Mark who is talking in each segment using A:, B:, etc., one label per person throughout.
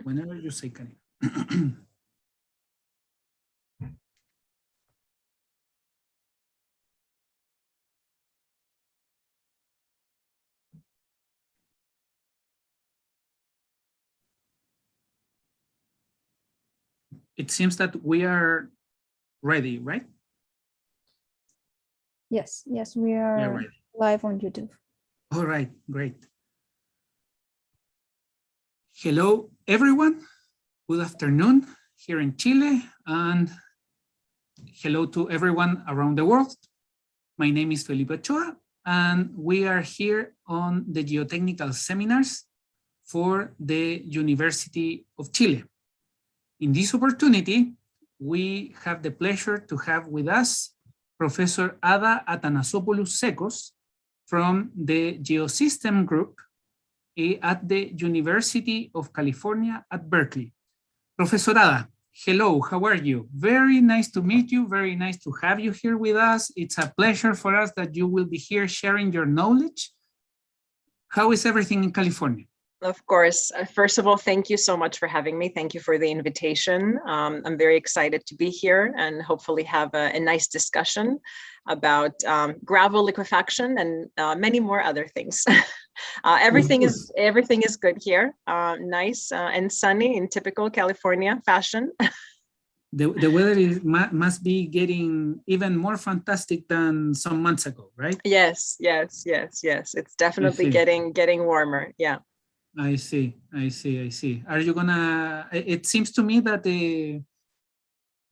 A: whenever you say, Karina. It seems that we are ready, right?
B: Yes, we are
A: ready.
B: live on YouTube.
A: All right, great. Hello, everyone. Good afternoon here in Chile, and hello to everyone around the world. My name is Felipe Ochoa, and we are here on the geotechnical seminars for the University of Chile. In this opportunity, we have the pleasure to have with us Professor Adda Athanasopoulos-Zekkos from the Geosystem Group at the University of California at Berkeley. Profesora, hello, how are you? Very nice to meet you, very nice to have you here with us. It's a pleasure for us that you will be here sharing your knowledge. How is everything in California?
C: Of course. First of all, thank you so much for having me. Thank you for the invitation. I'm very excited to be here and hopefully have a nice discussion about gravel liquefaction and many more other things. Everything is good here. Nice and sunny in typical California fashion.
A: The weather must be getting even more fantastic than some months ago, right?
C: Yes. It's definitely getting warmer. Yeah.
A: I see. Are you gonna? It seems to me that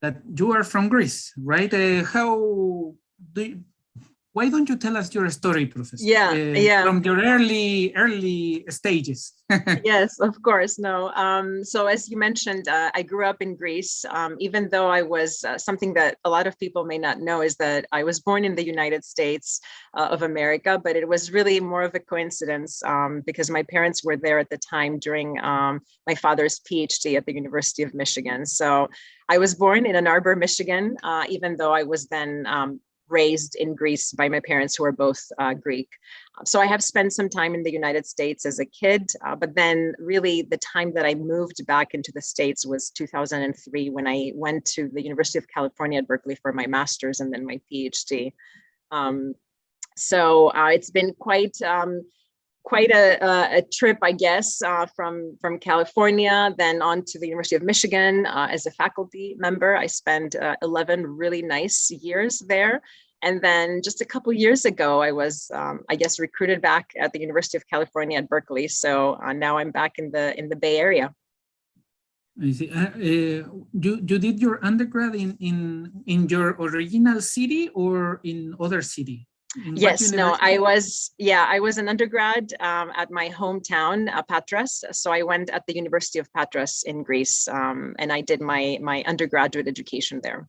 A: that you are from Greece, right? Why don't you tell us your story, Professor?
C: Yeah.
A: From your early stages.
C: Yes, of course. No. So as you mentioned, I grew up in Greece, even though I was something that a lot of people may not know is that I was born in the United States of America, but it was really more of a coincidence because my parents were there at the time during my father's PhD at the University of Michigan. So I was born in Ann Arbor, Michigan, even though I was then raised in Greece by my parents who are both Greek. So I have spent some time in the United States as a kid, but then really the time that I moved back into the States was 2003 when I went to the University of California at Berkeley for my master's and then my PhD. So it's been quite a trip, I guess, from California, then on to the University of Michigan as a faculty member. I spent 11 really nice years there. And then just a couple of years ago, I was, I guess, recruited back at the University of California at Berkeley. So now I'm back in the Bay Area.
A: I see. You did your undergrad in your original city or in other city?
C: Yes, no, I was an undergrad at my hometown, Patras. So I went at the University of Patras in Greece, and I did my undergraduate education there.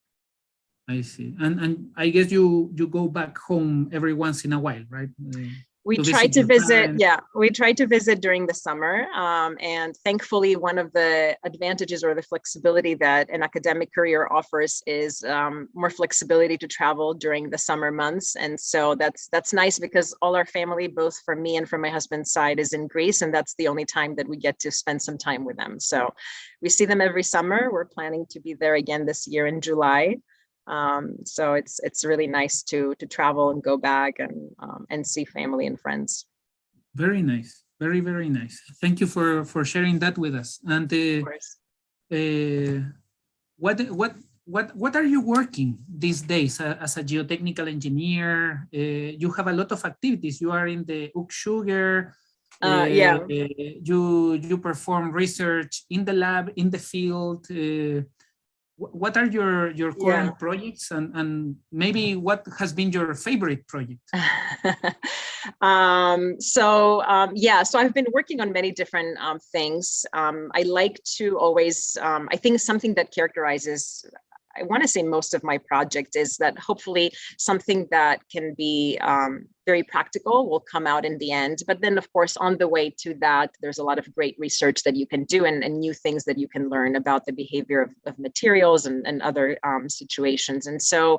A: I see. And I guess you go back home every once in a while, right?
C: We tried to visit, we tried to visit during the summer. And thankfully, one of the advantages or the flexibility that an academic career offers is more flexibility to travel during the summer months. And so that's nice because all our family, both from me and from my husband's side, is in Greece. And that's the only time that we get to spend some time with them. So we see them every summer. We're planning to be there again this year in July. So it's really nice to travel and go back and see family and friends.
A: Very nice, very nice. Thank you for sharing that with us. And
C: of course.
A: What are you working these days as a geotechnical engineer? You have a lot of activities. You are in the Sugar. You perform research in the lab, in the field. What are your current projects and maybe what has been your favorite project?
C: So I've been working on many different things. I like to always, I think something that characterizes, I want to say most of my project is that hopefully something that can be very practical will come out in the end. But then, of course, on the way to that, there's a lot of great research that you can do and new things that you can learn about the behavior of materials and other situations. And so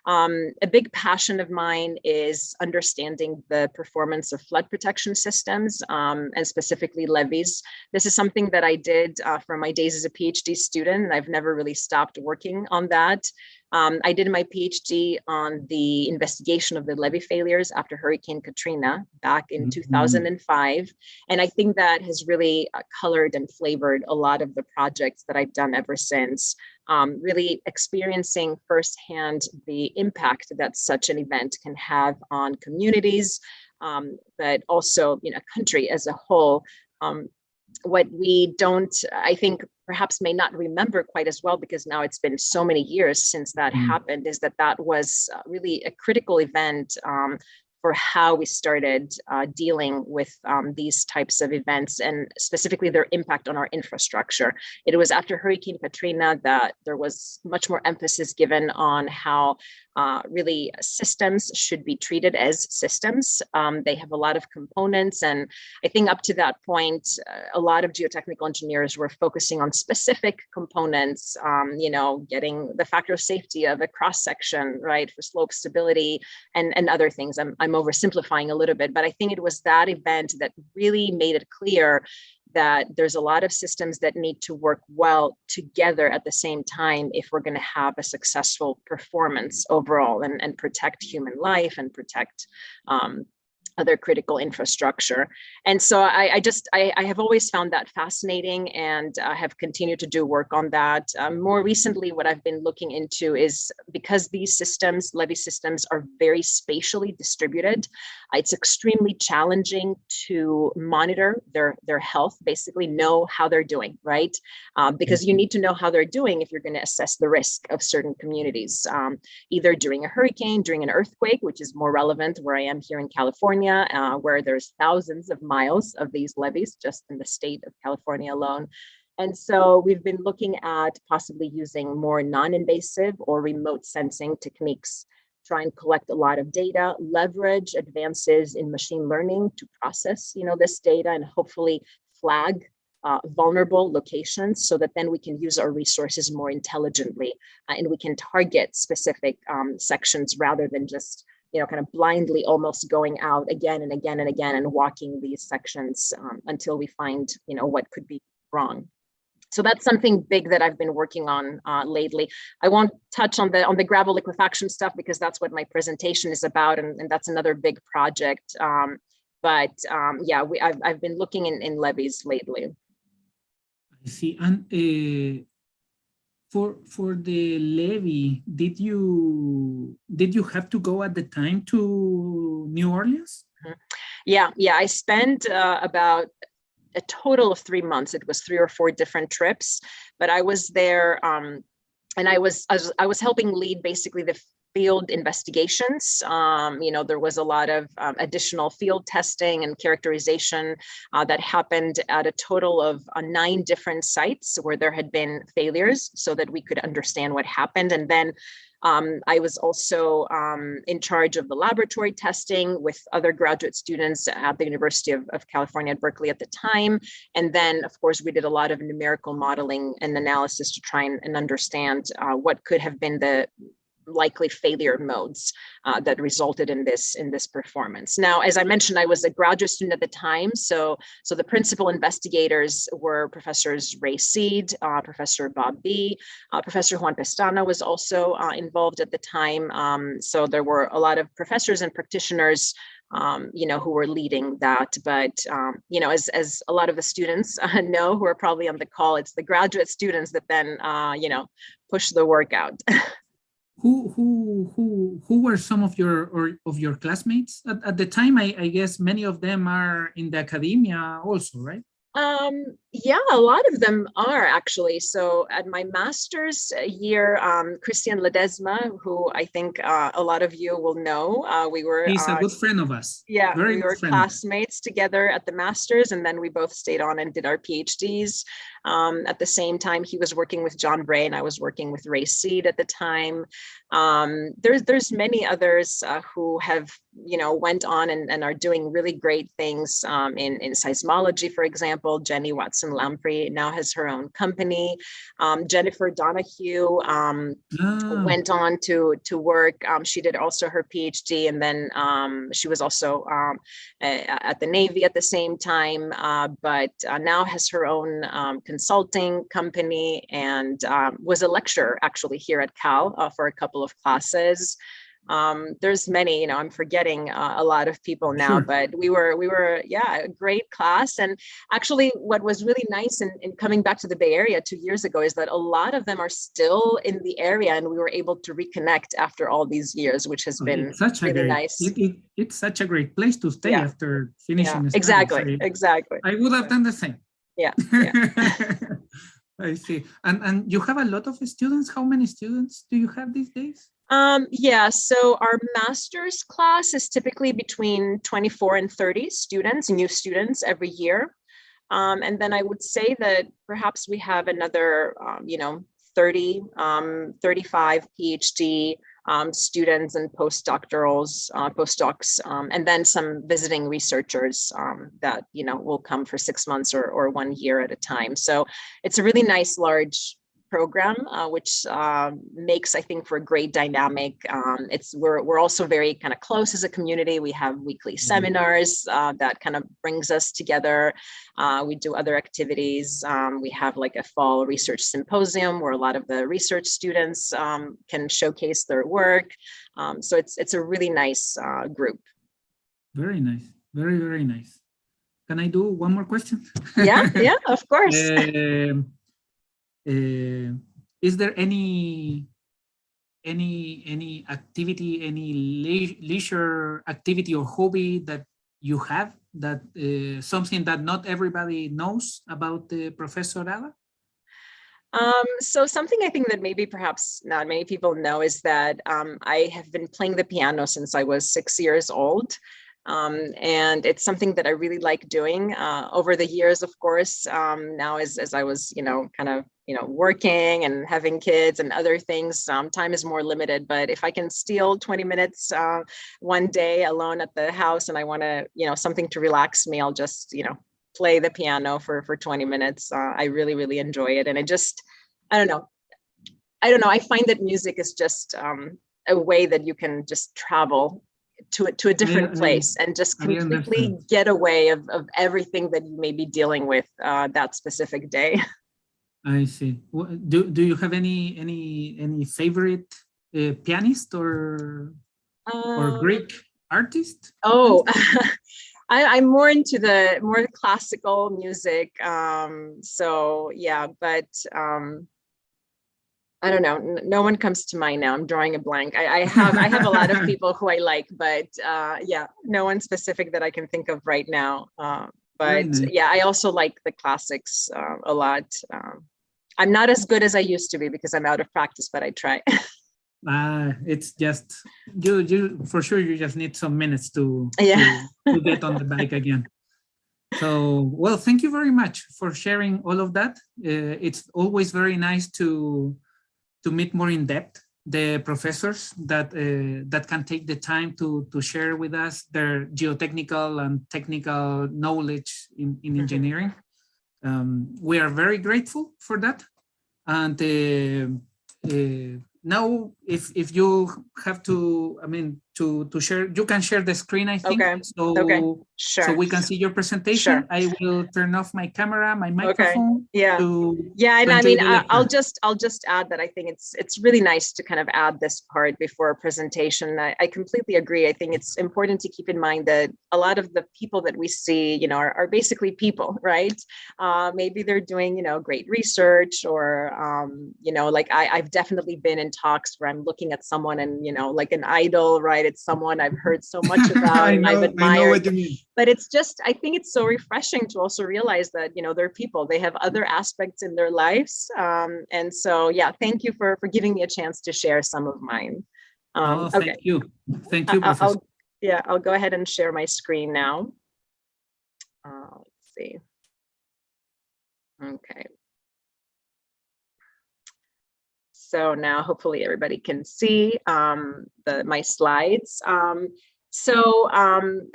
C: A big passion of mine is understanding the performance of flood protection systems and specifically levees. This is something that I did from my days as a PhD student, and I've never really stopped working on that. I did my PhD on the investigation of the levee failures after Hurricane Katrina back in 2005. And I think that has really colored and flavored a lot of the projects that I've done ever since, really experiencing firsthand the impact that such an event can have on communities, but also, a country as a whole. What we don't, I think, perhaps may not remember quite as well, because now it's been so many years since that happened, is that that was really a critical event for how we started dealing with these types of events, and specifically their impact on our infrastructure. It was after Hurricane Katrina that there was much more emphasis given on how really systems should be treated as systems. They have a lot of components, and I think up to that point, a lot of geotechnical engineers were focusing on specific components, getting the factor of safety of a cross section, right, for slope stability and other things. I'm oversimplifying a little bit, but I think it was that event that really made it clear that there's a lot of systems that need to work well together at the same time if we're going to have a successful performance overall and protect human life and protect other critical infrastructure. And so I have always found that fascinating, and have continued to do work on that. More recently, what I've been looking into is, because these systems, levee systems, are very spatially distributed, it's extremely challenging to monitor their health, basically know how they're doing, right? Because you need to know how they're doing if you're going to assess the risk of certain communities, either during a hurricane, during an earthquake, which is more relevant where I am here in California, where there's thousands of miles of these levees just in the state of California alone. And so we've been looking at possibly using more non-invasive or remote sensing techniques, try and collect a lot of data, leverage advances in machine learning to process, this data, and hopefully flag vulnerable locations, so that then we can use our resources more intelligently, and we can target specific sections rather than just kind of blindly almost going out again and again and again and walking these sections until we find, what could be wrong. So that's something big that I've been working on lately. I won't touch on the gravel liquefaction stuff, because that's what my presentation is about, and that's another big project. But yeah, I've been looking in levees lately.
A: I see. And for the levee, did you have to go at the time to New Orleans?
C: Yeah. I spent about a total of 3 months. It was 3 or 4 different trips, but I was there, and I was helping lead basically the field investigations. There was a lot of additional field testing and characterization that happened at a total of 9 different sites where there had been failures, so that we could understand what happened. And then I was also in charge of the laboratory testing with other graduate students at the University of California at Berkeley at the time. And then, of course, we did a lot of numerical modeling and analysis to try and understand what could have been the likely failure modes that resulted in this performance. Now, as I mentioned, I was a graduate student at the time, so the principal investigators were Professors Ray Seed, Professor Bob B, Professor Juan Pestana was also involved at the time. So there were a lot of professors and practitioners who were leading that. But, as a lot of the students know who are probably on the call, it's the graduate students that then, push the work out.
A: Who were some of your classmates at the time? I guess many of them are in the academia also, right?
C: Yeah, a lot of them are actually. So at my master's year, Christian Ledesma, who I think a lot of you will know, he's
A: a good friend of us.
C: Yeah, we were classmates together at the master's, and then we both stayed on and did our PhDs. At the same time, he was working with John Bray, and I was working with Ray Seed at the time. There's many others who have, went on and are doing really great things in seismology, for example. example, Jenny Watson-Lamprey now has her own company. Jennifer Donahue went on to work. She did also her PhD, and then she was also at the Navy at the same time, but now has her own consulting company, and was a lecturer actually here at Cal for a couple of classes. There's many, I'm forgetting a lot of people now,
A: Sure.
C: but we were, yeah, a great class. And actually what was really nice in coming back to the Bay Area 2 years ago is that a lot of them are still in the area, and we were able to reconnect after all these years, which has been really nice.
A: It's such a great place to stay after finishing studies.
C: Exactly.
A: I would have done the same.
C: Yeah.
A: I see. And you have a lot of students. How many students do you have these days?
C: Yeah, so our master's class is typically between 24 and 30 students, new students every year. And then I would say that perhaps we have another, 30, 35 PhD students and postdocs, and then some visiting researchers that, will come for 6 months or 1 year at a time. So it's a really nice, large program, which makes, I think, for a great dynamic. We're also very kind of close as a community. We have weekly seminars that kind of brings us together. We do other activities. We have like a fall research symposium where a lot of the research students can showcase their work. So it's a really nice group.
A: Very nice. Very, very nice. Can I do one more question?
C: Yeah, of course.
A: Is there any activity, any leisure activity or hobby that you have, that something that not everybody knows about the Profesora?
C: So something I think that maybe perhaps not many people know is that I have been playing the piano since I was 6 years old. And it's something that I really like doing over the years, of course. Now as I was, kind of, working and having kids and other things, time is more limited. But if I can steal 20 minutes one day alone at the house and I want to, something to relax me, I'll just, play the piano for 20 minutes. I really, really enjoy it. And I don't know. I find that music is just a way that you can just travel to a different place and just completely get away of everything that you may be dealing with that specific day.
A: I see. Do you have any favorite pianist or Greek artist?
C: Oh, I'm more into the more classical music. So yeah, but I don't know. No one comes to mind now. I'm drawing a blank. I have a lot of people who I like, but yeah, no one specific that I can think of right now. But yeah, I also like the classics a lot. I'm not as good as I used to be because I'm out of practice, but I try.
A: It's just you for sure. You just need some minutes to get on the bike again. So, well, thank you very much for sharing all of that. It's always very nice to meet more in depth the professors that can take the time to share with us their geotechnical and technical knowledge in engineering. We are very grateful for that. And now, if you have to, to share, you can share the screen, I think.
C: Okay. Sure.
A: So we can see your presentation. Sure. I will turn off my camera, my microphone.
C: And I'll just add that I think it's really nice to kind of add this part before a presentation. I completely agree. I think it's important to keep in mind that a lot of the people that we see, are basically people, right? Maybe they're doing, great research or, like I've definitely been in talks where I'm looking at someone and, like an idol, right? It's someone I've heard so much about and I've admired.
A: I know what you mean.
C: But it's just, I think it's so refreshing to also realize that, they're people, they have other aspects in their lives. And so, yeah, thank you for giving me a chance to share some of mine.
A: Thank you. Thank you, Professor.
C: I'll go ahead and share my screen now. Let's see. Okay. So now hopefully everybody can see my slides. So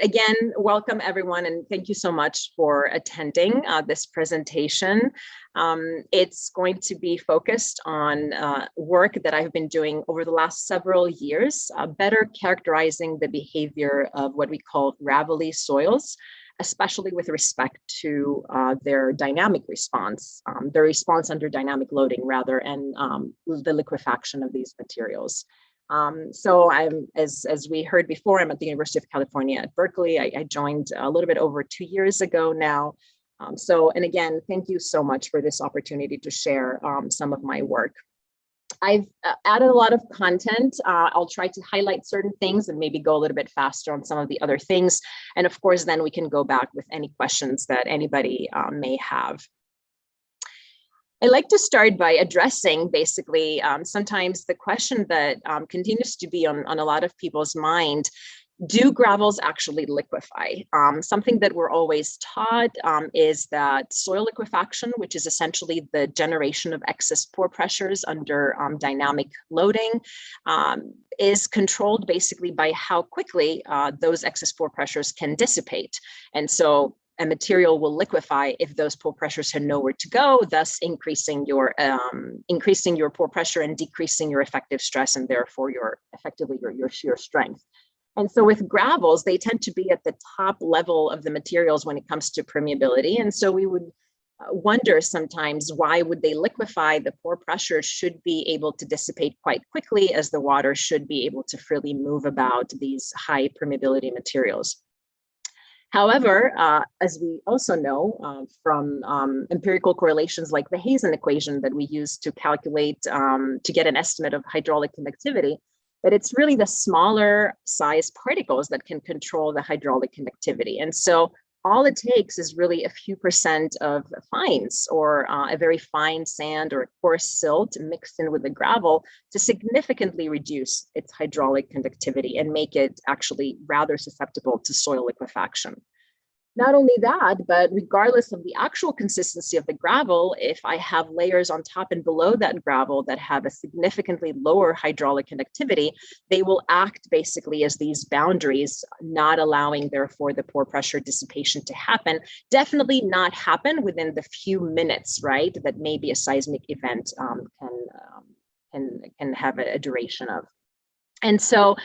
C: again, welcome everyone, and thank you so much for attending this presentation. It's going to be focused on work that I've been doing over the last several years, better characterizing the behavior of what we call gravelly soils, especially with respect to their dynamic response, their response under dynamic loading rather, and the liquefaction of these materials. So I'm, as we heard before, I'm at the University of California at Berkeley. I joined a little bit over 2 years ago now. And again, thank you so much for this opportunity to share some of my work. I've added a lot of content. I'll try to highlight certain things and maybe go a little bit faster on some of the other things. And of course, then we can go back with any questions that anybody may have. I'd like to start by addressing basically sometimes the question that continues to be on a lot of people's mind: do gravels actually liquefy? Something that we're always taught is that soil liquefaction, which is essentially the generation of excess pore pressures under dynamic loading, is controlled basically by how quickly those excess pore pressures can dissipate. And so a material will liquefy if those pore pressures have nowhere to go, thus increasing your pore pressure and decreasing your effective stress, and therefore your shear strength. And so with gravels, they tend to be at the top level of the materials when it comes to permeability. And so we would wonder sometimes, why would they liquefy? The pore pressure should be able to dissipate quite quickly, as the water should be able to freely move about these high permeability materials. However, as we also know from empirical correlations like the Hazen equation that we use to calculate, to get an estimate of hydraulic conductivity, that it's really the smaller size particles that can control the hydraulic conductivity. And so all it takes is really a few % of fines, or a very fine sand or a coarse silt mixed in with the gravel, to significantly reduce its hydraulic conductivity and make it actually rather susceptible to soil liquefaction. Not only that, but regardless of the actual consistency of the gravel, if I have layers on top and below that gravel that have a significantly lower hydraulic conductivity, they will act basically as these boundaries, not allowing therefore the pore pressure dissipation to happen. Definitely not happen within the few minutes, right, that maybe a seismic event can have a duration of. And so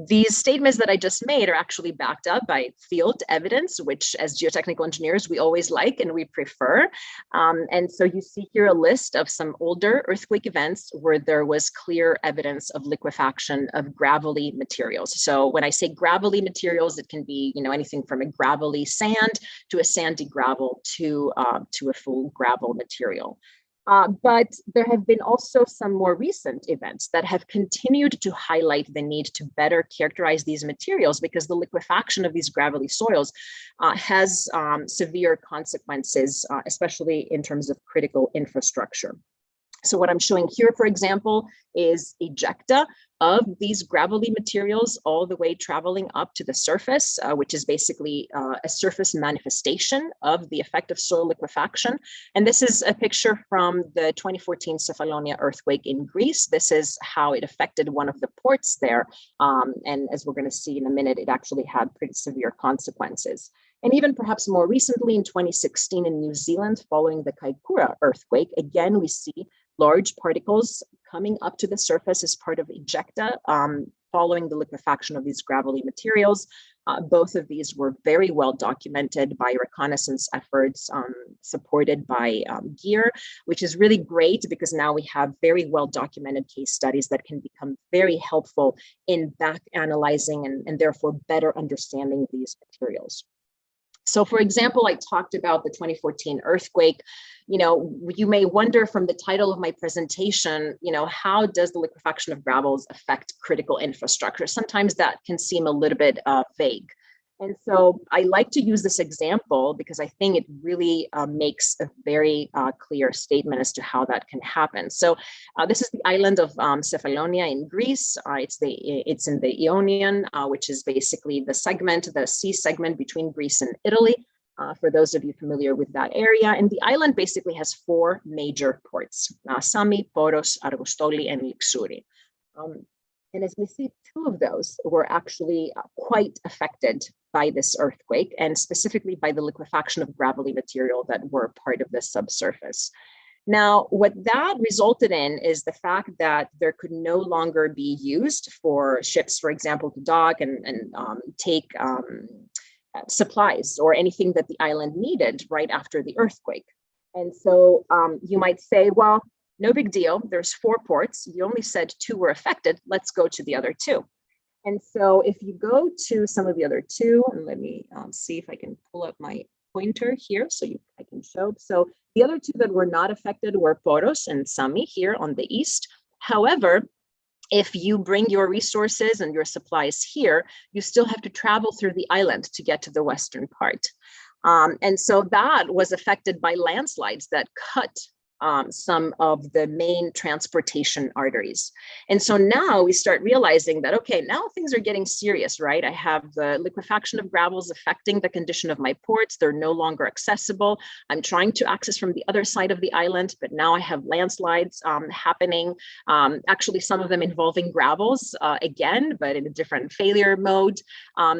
C: these statements that I just made are actually backed up by field evidence, which as geotechnical engineers, we always like and we prefer. And so you see here a list of some older earthquake events where there was clear evidence of liquefaction of gravelly materials. So when I say gravelly materials, it can be, you know, anything from a gravelly sand to a sandy gravel to a full gravel material. But there have been also some more recent events that have continued to highlight the need to better characterize these materials, because the liquefaction of these gravelly soils has severe consequences, especially in terms of critical infrastructure. So what I'm showing here, for example, is ejecta of these gravelly materials all the way traveling up to the surface, which is basically a surface manifestation of the effect of soil liquefaction. And this is a picture from the 2014 Cephalonia earthquake in Greece. This is how it affected one of the ports there. And as we're going to see in a minute, it actually had pretty severe consequences. And even perhaps more recently in 2016 in New Zealand, following the Kaikoura earthquake, again, we see large particles coming up to the surface as part of ejecta following the liquefaction of these gravelly materials. Both of these were very well documented by reconnaissance efforts supported by gear, which is really great because now we have very well documented case studies that can become very helpful in back analyzing and therefore better understanding these materials. So for example, I talked about the 2014 earthquake. You know, you may wonder from the title of my presentation, you know, how does the liquefaction of gravels affect critical infrastructure? Sometimes that can seem a little bit vague. And so I like to use this example because I think it really makes a very clear statement as to how that can happen. So this is the island of Cephalonia in Greece. It's in the Ionian, which is basically the sea segment between Greece and Italy, for those of you familiar with that area. And the island basically has 4 major ports: Sami, Poros, Argostoli, and Lixouri. And as we see, two of those were actually quite affected by this earthquake, and specifically by the liquefaction of gravelly material that were part of the subsurface. Now, what that resulted in is the fact that there could no longer be used for ships, for example, to dock and take supplies or anything that the island needed right after the earthquake. And so you might say, well, no big deal. There's 4 ports. You only said 2 were affected. Let's go to the other 2. And so if you go to some of the other 2, and let me see if I can pull up my pointer here so I can show. So the other 2 that were not affected were Poros and Sami here on the east. However, if you bring your resources and your supplies here, you still have to travel through the island to get to the western part. And so that was affected by landslides that cut some of the main transportation arteries. And so now we start realizing that, okay, now things are getting serious, right? I have the liquefaction of gravels affecting the condition of my ports. They're no longer accessible. I'm trying to access from the other side of the island, but now I have landslides happening, actually some of them involving gravels again, but in a different failure mode.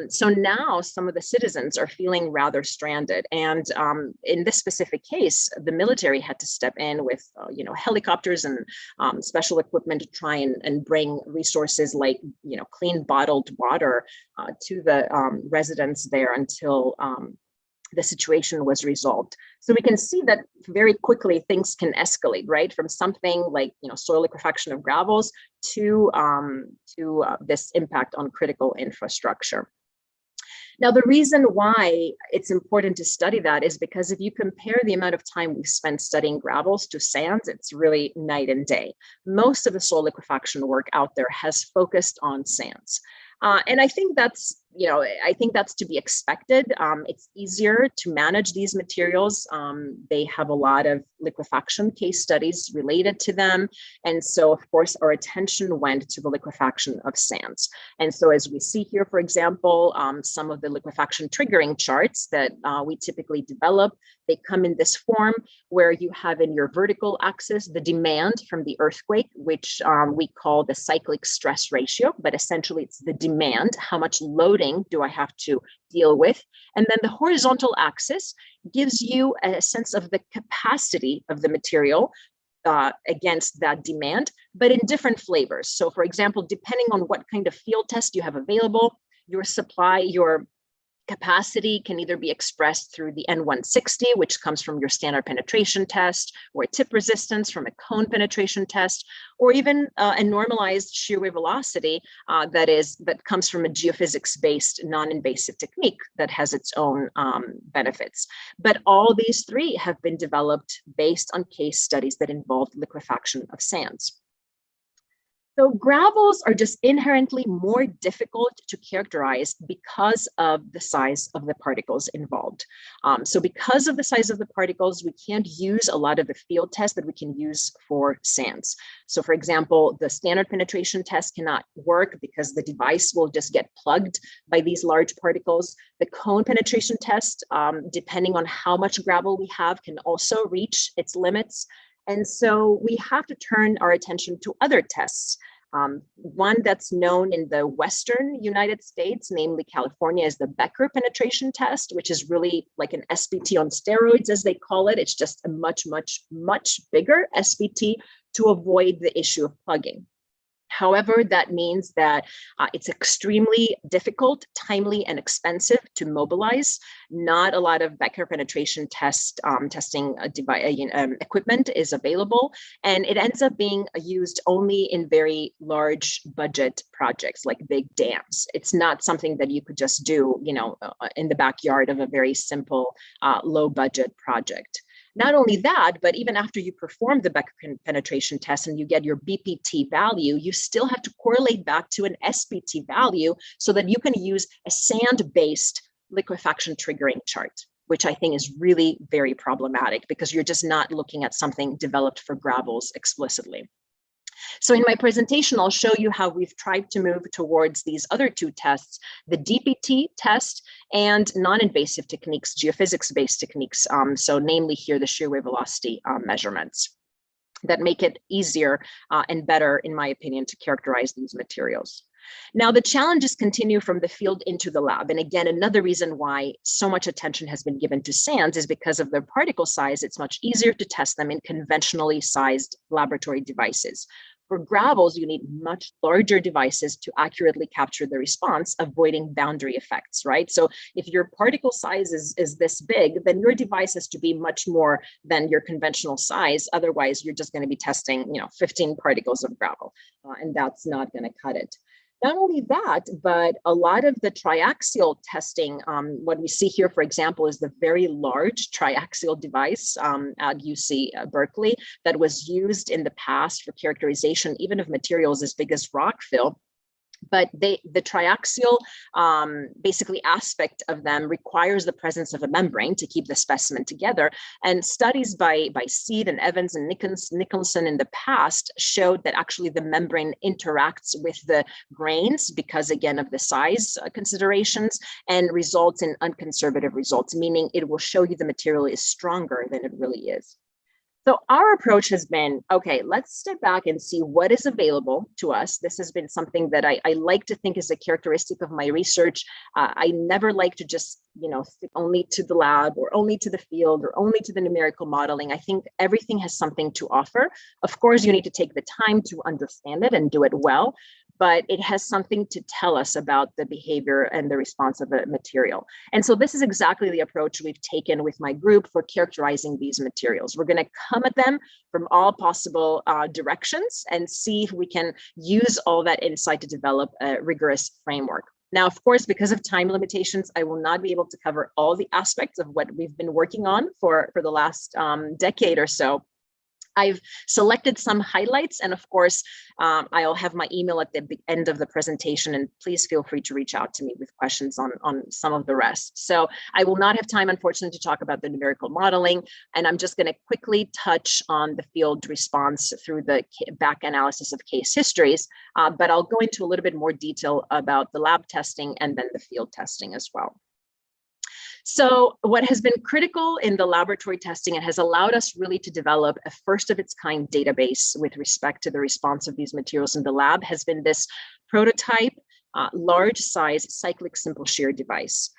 C: So now some of the citizens are feeling rather stranded. And in this specific case, the military had to step in with helicopters and special equipment to try and bring resources like clean bottled water to the residents there until the situation was resolved. So we can see that very quickly things can escalate, right? From something like soil liquefaction of gravels to this impact on critical infrastructure. Now, the reason why it's important to study that is because if you compare the amount of time we've spent studying gravels to sands, it's really night and day. Most of the soil liquefaction work out there has focused on sands. And I think that's to be expected. It's easier to manage these materials. They have a lot of liquefaction case studies related to them. And so, of course, our attention went to the liquefaction of sands. And so as we see here, for example, some of the liquefaction triggering charts that we typically develop, they come in this form where you have in your vertical axis the demand from the earthquake, which we call the cyclic stress ratio, but essentially it's the demand, how much loading do I have to deal with? And then the horizontal axis gives you a sense of the capacity of the material against that demand, but in different flavors. So for example, depending on what kind of field test you have available, your supply, your capacity can either be expressed through the N160, which comes from your standard penetration test, or tip resistance from a cone penetration test, or even a normalized shear wave velocity that comes from a geophysics-based non-invasive technique that has its own benefits. But all these 3 have been developed based on case studies that involved liquefaction of sands. So gravels are just inherently more difficult to characterize because of the size of the particles involved. So because of the size of the particles, we can't use a lot of the field tests that we can use for sands. So for example, the standard penetration test cannot work because the device will just get plugged by these large particles. The cone penetration test, depending on how much gravel we have, can also reach its limits. And so we have to turn our attention to other tests. One that's known in the Western United States, namely California, is the Becker penetration test, which is really like an SPT on steroids, as they call it. It's just a much, much, much bigger SPT to avoid the issue of plugging. However, that means that it's extremely difficult, timely, and expensive to mobilize. Not a lot of Becker penetration testing equipment is available, and it ends up being used only in very large budget projects like big dams. It's not something that you could just do, in the backyard of a very simple, low budget project. Not only that, but even after you perform the Becker penetration test and you get your BPT value, you still have to correlate back to an SPT value so that you can use a sand-based liquefaction triggering chart, which I think is really very problematic because you're just not looking at something developed for gravels explicitly. So in my presentation, I'll show you how we've tried to move towards these other 2 tests, the DPT test and non-invasive techniques, geophysics-based techniques. So namely here, the shear wave velocity measurements. that make it easier and better, in my opinion, to characterize these materials. Now, the challenges continue from the field into the lab. And again, another reason why so much attention has been given to sands is because of their particle size. It's much easier to test them in conventionally sized laboratory devices. For gravels, you need much larger devices to accurately capture the response, avoiding boundary effects, right? So if your particle size is this big, then your device has to be much more than your conventional size. Otherwise, you're just going to be testing, 15 particles of gravel, and that's not going to cut it. Not only that, but a lot of the triaxial testing, what we see here, for example, is the very large triaxial device at UC Berkeley that was used in the past for characterization, even of materials as big as rock fill. But the triaxial basically aspect of them requires the presence of a membrane to keep the specimen together. And studies by Seed and Evans and Nicholson in the past showed that actually the membrane interacts with the grains because, again, of the size considerations, and results in unconservative results, meaning it will show you the material is stronger than it really is. So our approach has been, okay, let's step back and see what is available to us. This has been something that I like to think is a characteristic of my research. I never like to just, stick only to the lab or only to the field or only to the numerical modeling. I think everything has something to offer. Of course, you need to take the time to understand it and do it well, but it has something to tell us about the behavior and the response of a material. And so this is exactly the approach we've taken with my group for characterizing these materials. We're going to come at them from all possible directions and see if we can use all that insight to develop a rigorous framework. Now, of course, because of time limitations, I will not be able to cover all the aspects of what we've been working on for the last decade or so. I've selected some highlights, and of course, I'll have my email at the end of the presentation, and please feel free to reach out to me with questions on some of the rest. So I will not have time, unfortunately, to talk about the numerical modeling, and I'm just going to quickly touch on the field response through the back analysis of case histories, but I'll go into a little bit more detail about the lab testing and then the field testing as well. So what has been critical in the laboratory testing, it has allowed us really to develop a first of its kind database with respect to the response of these materials in the lab, has been this prototype, large size cyclic simple shear device.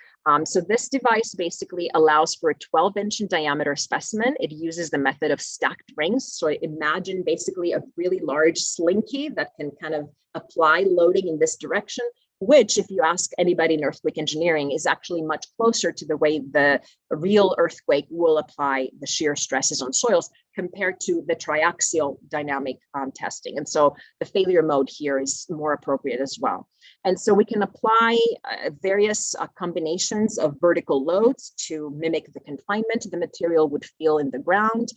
C: So this device basically allows for a 12-inch in diameter specimen. It uses the method of stacked rings. So imagine basically a really large slinky that can kind of apply loading in this direction, which, if you ask anybody in earthquake engineering, is actually much closer to the way the real earthquake will apply the shear stresses on soils compared to the triaxial dynamic testing. And so the failure mode here is more appropriate as well. And so we can apply various combinations of vertical loads to mimic the confinement the material would feel in the ground.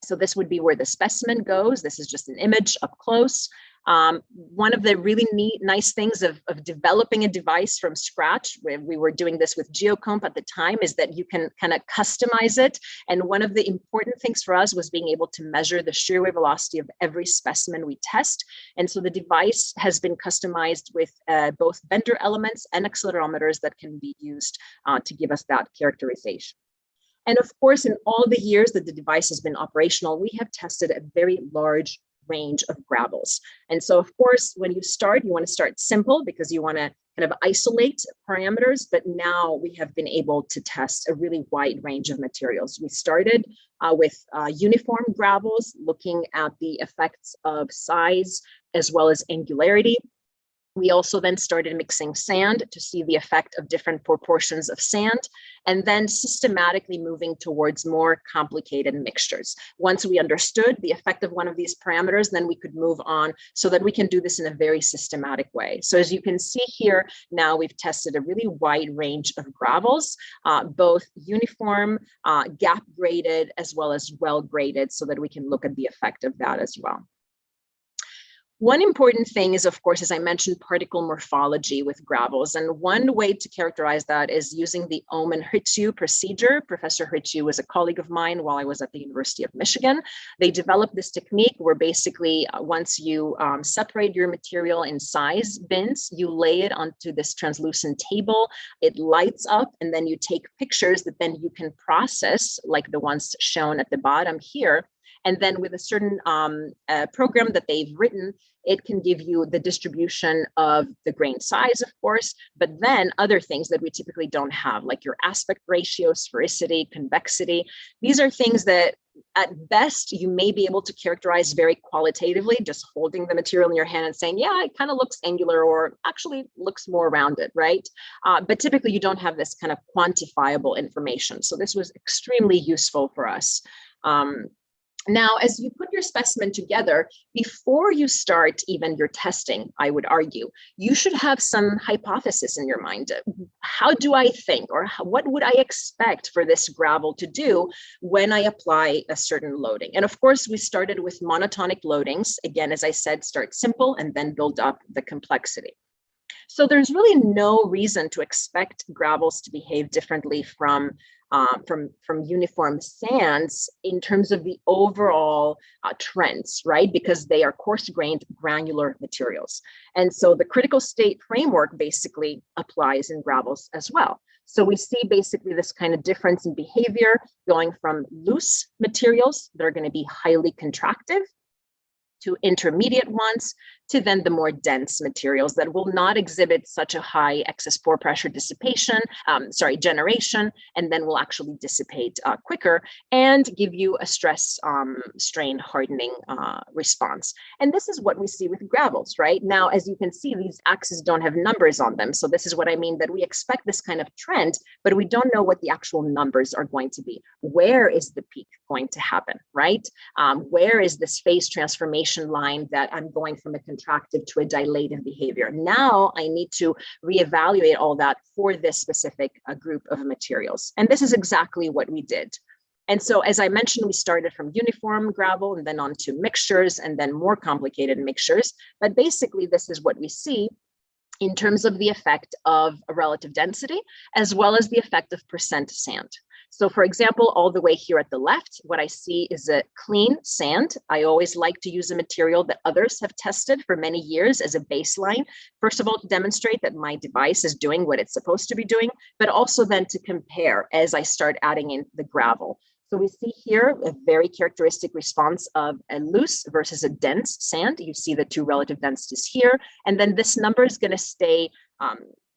C: So this would be where the specimen goes. This is just an image up close. One of the really nice things of developing a device from scratch, when we were doing this with Geocomp at the time, is that you can kind of customize it. And one of the important things for us was being able to measure the shear wave velocity of every specimen we test. And so the device has been customized with both bender elements and accelerometers that can be used to give us that characterization. And of course, in all the years that the device has been operational, we have tested a very large range of gravels. And so, of course, when you start, you want to start simple because you want to kind of isolate parameters. But now we have been able to test a really wide range of materials. We started with uniform gravels, looking at the effects of size as well as angularity. We also then started mixing sand to see the effect of different proportions of sand, and then systematically moving towards more complicated mixtures. Once we understood the effect of one of these parameters, then we could move on so that we can do this in a very systematic way. So as you can see here, now we've tested a really wide range of gravels, both uniform, gap graded, as well as well graded, so that we can look at the effect of that as well. One important thing is, of course, as I mentioned, particle morphology with gravels. And one way to characterize that is using the Ohm and Hritsue procedure. Professor Hritsue was a colleague of mine while I was at the University of Michigan. They developed this technique where basically once you separate your material in size bins, you lay it onto this translucent table, it lights up, and then you take pictures that then you can process, like the ones shown at the bottom here. And then with a certain program that they've written, it can give you the distribution of the grain size, of course, but then other things that we typically don't have, like your aspect ratio, sphericity, convexity. These are things that at best you may be able to characterize very qualitatively, just holding the material in your hand and saying, yeah, it kind of looks angular or actually looks more rounded, right? But typically you don't have this kind of quantifiable information. So this was extremely useful for us. Now, as you put your specimen together, before you start even your testing, I would argue, you should have some hypothesis in your mind. How do I think, or what would I expect for this gravel to do when I apply a certain loading? And of course, we started with monotonic loadings. Again, as I said, start simple and then build up the complexity. So there's really no reason to expect gravels to behave differently from uniform sands in terms of the overall trends, right? Because they are coarse-grained granular materials. And so the critical state framework basically applies in gravels as well. So we see basically this kind of difference in behavior going from loose materials that are going to be highly contractive to intermediate ones, to then the more dense materials that will not exhibit such a high excess pore pressure generation, and then will actually dissipate quicker and give you a stress strain hardening response. And this is what we see with gravels, right? Now, as you can see, these axes don't have numbers on them. So this is what I mean, that we expect this kind of trend, but we don't know what the actual numbers are going to be. Where is the peak going to happen, right? Where is this phase transformation line that I'm going from a contractive to a dilative behavior? Now I need to reevaluate all that for this specific group of materials. And this is exactly what we did. And so, as I mentioned, we started from uniform gravel and then on to mixtures and then more complicated mixtures. But basically, this is what we see in terms of the effect of a relative density, as well as the effect of percent sand. So for example, all the way here at the left, what I see is a clean sand. I always like to use a material that others have tested for many years as a baseline. First of all, to demonstrate that my device is doing what it's supposed to be doing, but also then to compare as I start adding in the gravel. So we see here a very characteristic response of a loose versus a dense sand. You see the two relative densities here, and then this number is going to stay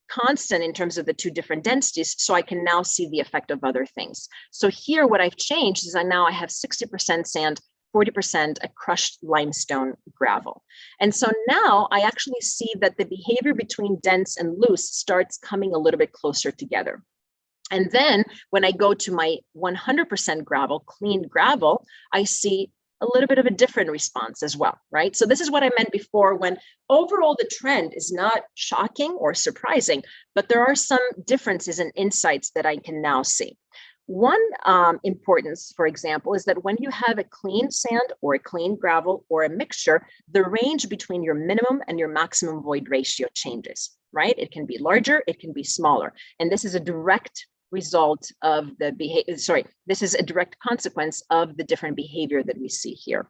C: constant in terms of the two different densities, so I can now see the effect of other things. So here what I've changed is I have 60% sand, 40% a crushed limestone gravel. And so now I actually see that the behavior between dense and loose starts coming a little bit closer together. And then when I go to my 100% gravel, clean gravel, I see a little bit of a different response as well, right? So this is what I meant before, when overall the trend is not shocking or surprising, but there are some differences and insights that I can now see. One importance, for example, is that when you have a clean sand or a clean gravel or a mixture, the range between your minimum and your maximum void ratio changes, right? It can be larger, it can be smaller. And this is a direct result of the behavior, this is a direct consequence of the different behavior that we see here.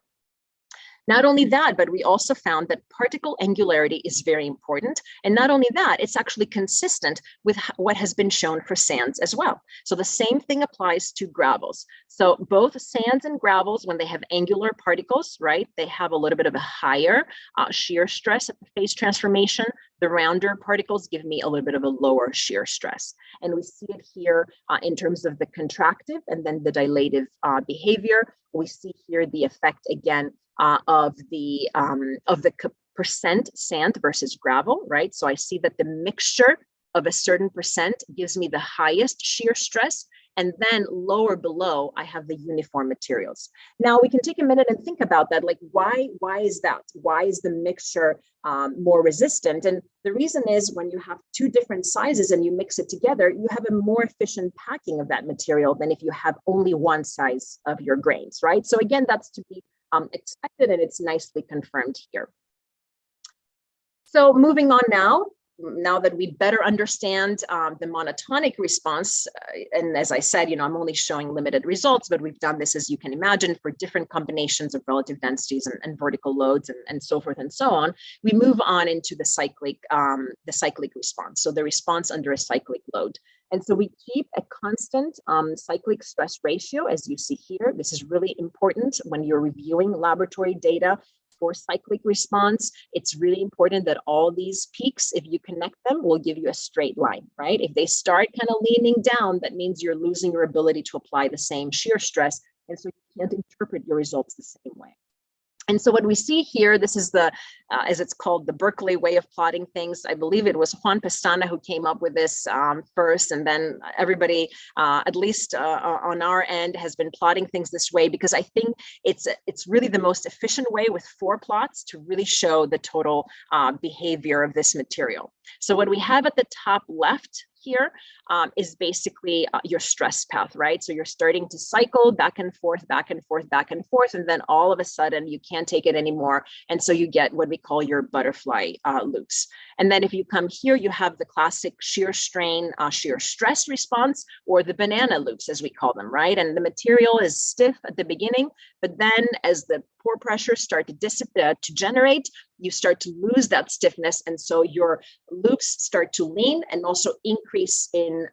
C: Not only that, but we also found that particle angularity is very important. And not only that, it's actually consistent with what has been shown for sands as well. So the same thing applies to gravels. So both sands and gravels, when they have angular particles, right, they have a little bit of a higher shear stress at the phase transformation. The rounder particles give me a little bit of a lower shear stress. And we see it here in terms of the contractive and then the dilative behavior. We see here the effect again of the percent sand versus gravel, right? So I see that the mixture of a certain percent gives me the highest shear stress, and then lower below, I have the uniform materials. Now we can take a minute and think about that, like why is that? Why is the mixture more resistant? And the reason is when you have two different sizes and you mix it together, you have a more efficient packing of that material than if you have only one size of your grains, right? So again, that's to be expected, and it's nicely confirmed here. So moving on now that we better understand the monotonic response, and as I said, I'm only showing limited results, but we've done this, as you can imagine, for different combinations of relative densities and vertical loads and so forth and so on. We move on into the cyclic response, so the response under a cyclic load. And so we keep a constant cyclic stress ratio, as you see here. This is really important when you're reviewing laboratory data for cyclic response. It's really important that all these peaks, if you connect them, will give you a straight line, right? If they start kind of leaning down, that means you're losing your ability to apply the same shear stress. And so you can't interpret your results the same way. And so what we see here, this is the, as it's called, the Berkeley way of plotting things. I believe it was Juan Pestana who came up with this first, and then everybody, at least on our end, has been plotting things this way, because I think it's really the most efficient way with 4 plots to really show the total behavior of this material. So what we have at the top left here is basically your stress path, right? So you're starting to cycle back and forth, back and forth, back and forth, and then all of a sudden you can't take it anymore. And so you get what we call your butterfly loops. And then if you come here, you have the classic shear strain, shear stress response, or the banana loops, as we call them, right? And the material is stiff at the beginning, but then as the pore pressures start to dissipate, to generate, you start to lose that stiffness. And so your loops start to lean and also increase in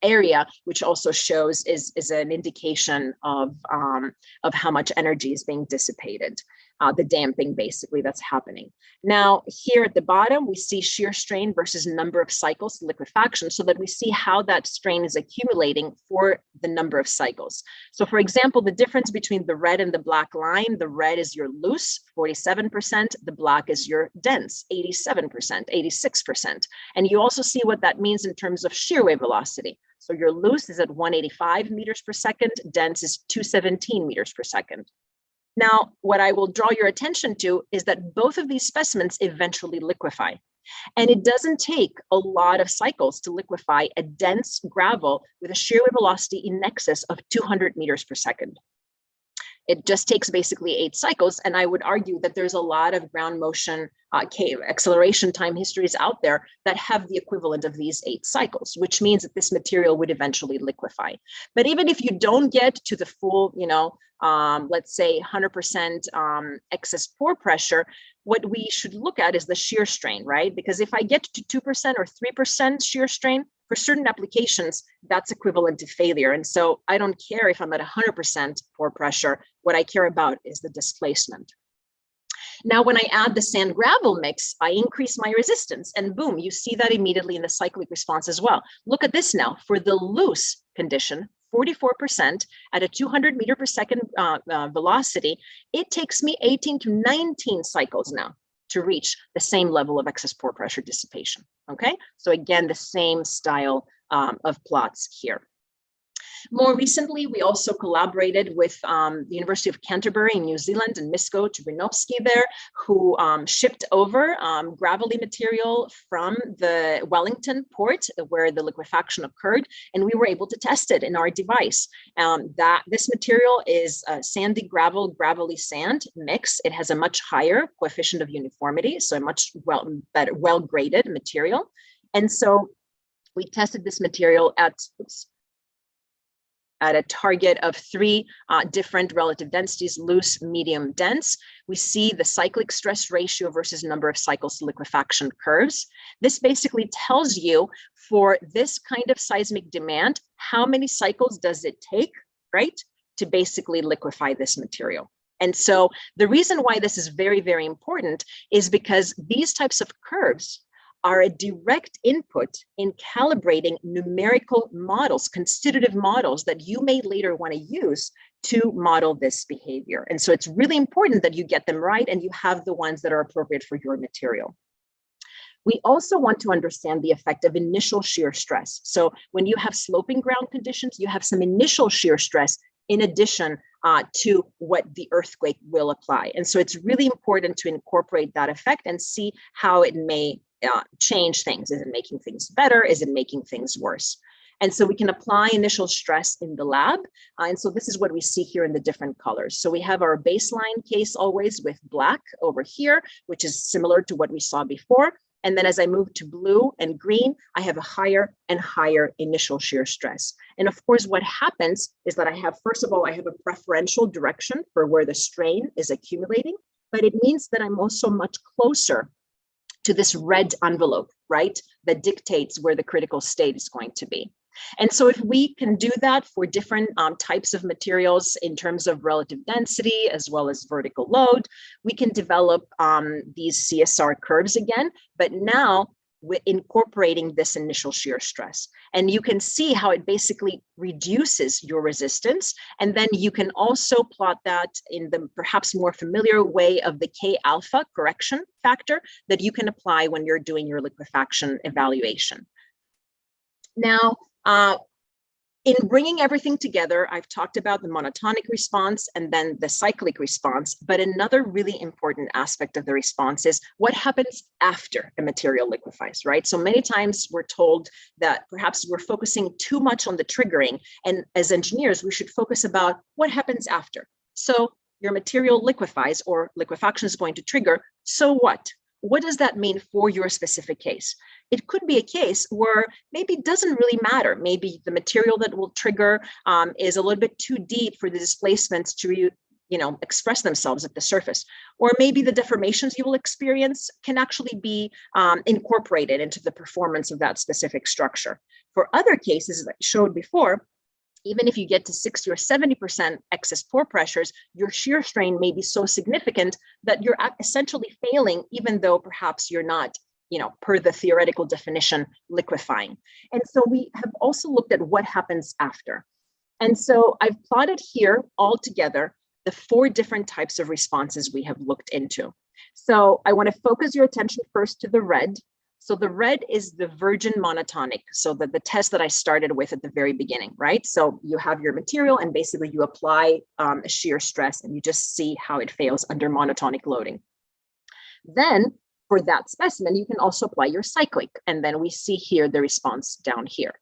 C: area, which also shows is an indication of how much energy is being dissipated, the damping basically that's happening. Now here at the bottom, we see shear strain versus number of cycles liquefaction, so that we see how that strain is accumulating for the number of cycles. So for example, the difference between the red and the black line, the red is your loose, 47%, the black is your dense, 87%, 86%. And you also see what that means in terms of shear wave velocity. So your loose is at 185 meters per second, dense is 217 meters per second. Now, what I will draw your attention to is that both of these specimens eventually liquefy. And it doesn't take a lot of cycles to liquefy a dense gravel with a shear wave velocity in excess of 200 meters per second. It just takes basically 8 cycles. And I would argue that there's a lot of ground motion acceleration time histories out there that have the equivalent of these 8 cycles, which means that this material would eventually liquefy. But even if you don't get to the full, let's say 100% excess pore pressure, what we should look at is the shear strain, right? Because if I get to 2% or 3% shear strain, for certain applications, that's equivalent to failure. And so I don't care if I'm at 100% pore pressure. What I care about is the displacement. Now, when I add the sand gravel mix, I increase my resistance, and boom, you see that immediately in the cyclic response as well. Look at this now. For the loose condition, 44% at a 200 meter per second velocity, it takes me 18 to 19 cycles now to reach the same level of excess pore pressure dissipation. Okay, so again, the same style of plots here. More recently, we also collaborated with the University of Canterbury in New Zealand and Misko Tribinovsky there, who shipped over gravelly material from the Wellington port where the liquefaction occurred, and we were able to test it in our device. This material is a sandy gravelly sand mix. It has a much higher coefficient of uniformity, so a much well-graded material. And so we tested this material at a target of 3 different relative densities, loose, medium, dense. We see the cyclic stress ratio versus number of cycles to liquefaction curves. This basically tells you for this kind of seismic demand, how many cycles does it take, right, to basically liquefy this material. And so the reason why this is very, very important is because these types of curves are a direct input in calibrating numerical models, constitutive models that you may later want to use to model this behavior. And so it's really important that you get them right and you have the ones that are appropriate for your material. We also want to understand the effect of initial shear stress. So when you have sloping ground conditions, you have some initial shear stress in addition to what the earthquake will apply. And so it's really important to incorporate that effect and see how it may change things. Is it making things better? Is it making things worse? And so we can apply initial stress in the lab. And so this is what we see here in the different colors. So we have our baseline case always with black over here, which is similar to what we saw before. And then as I move to blue and green, I have a higher and higher initial shear stress. And of course, what happens is that I have, first of all, I have a preferential direction for where the strain is accumulating, but it means that I'm also much closer to this red envelope, right, that dictates where the critical state is going to be. And so if we can do that for different types of materials in terms of relative density as well as vertical load, we can develop these CSR curves again, but now with incorporating this initial shear stress. And you can see how it basically reduces your resistance. And then you can also plot that in the perhaps more familiar way of the K alpha correction factor that you can apply when you're doing your liquefaction evaluation. Now, in bringing everything together, I've talked about the monotonic response and then the cyclic response, but another really important aspect of the response is what happens after a material liquefies, right? So many times we're told that perhaps we're focusing too much on the triggering, and as engineers, we should focus about what happens after. So your material liquefies or liquefaction is going to trigger, so what? What does that mean for your specific case? It could be a case where maybe it doesn't really matter. Maybe the material that will trigger is a little bit too deep for the displacements to express themselves at the surface. Or maybe the deformations you will experience can actually be incorporated into the performance of that specific structure. For other cases, as I showed before, even if you get to 60 or 70% excess pore pressures, your shear strain may be so significant that you're essentially failing, even though perhaps you're not, per the theoretical definition, liquefying. And so we have also looked at what happens after. And so I've plotted here all together the 4 different types of responses we have looked into. So I want to focus your attention first to the red. So the red is the virgin monotonic. So the test that I started with at the very beginning, right? So you have your material and basically you apply a shear stress and you just see how it fails under monotonic loading. Then for that specimen, you can also apply your cyclic. And then we see here the response down here.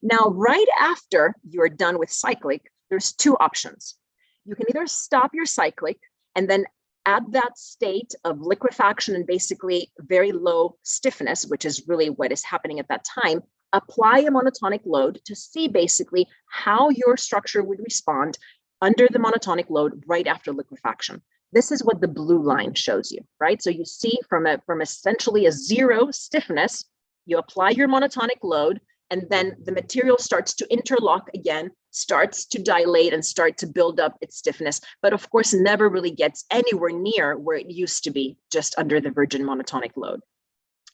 C: Now, right after you're done with cyclic, there's 2 options. You can either stop your cyclic and then at that state of liquefaction and basically very low stiffness, which is really what is happening at that time, apply a monotonic load to see basically how your structure would respond under the monotonic load right after liquefaction. This is what the blue line shows you, right? So you see from essentially a 0 stiffness, you apply your monotonic load, and then the material starts to interlock again, starts to dilate and start to build up its stiffness, but of course never really gets anywhere near where it used to be just under the virgin monotonic load.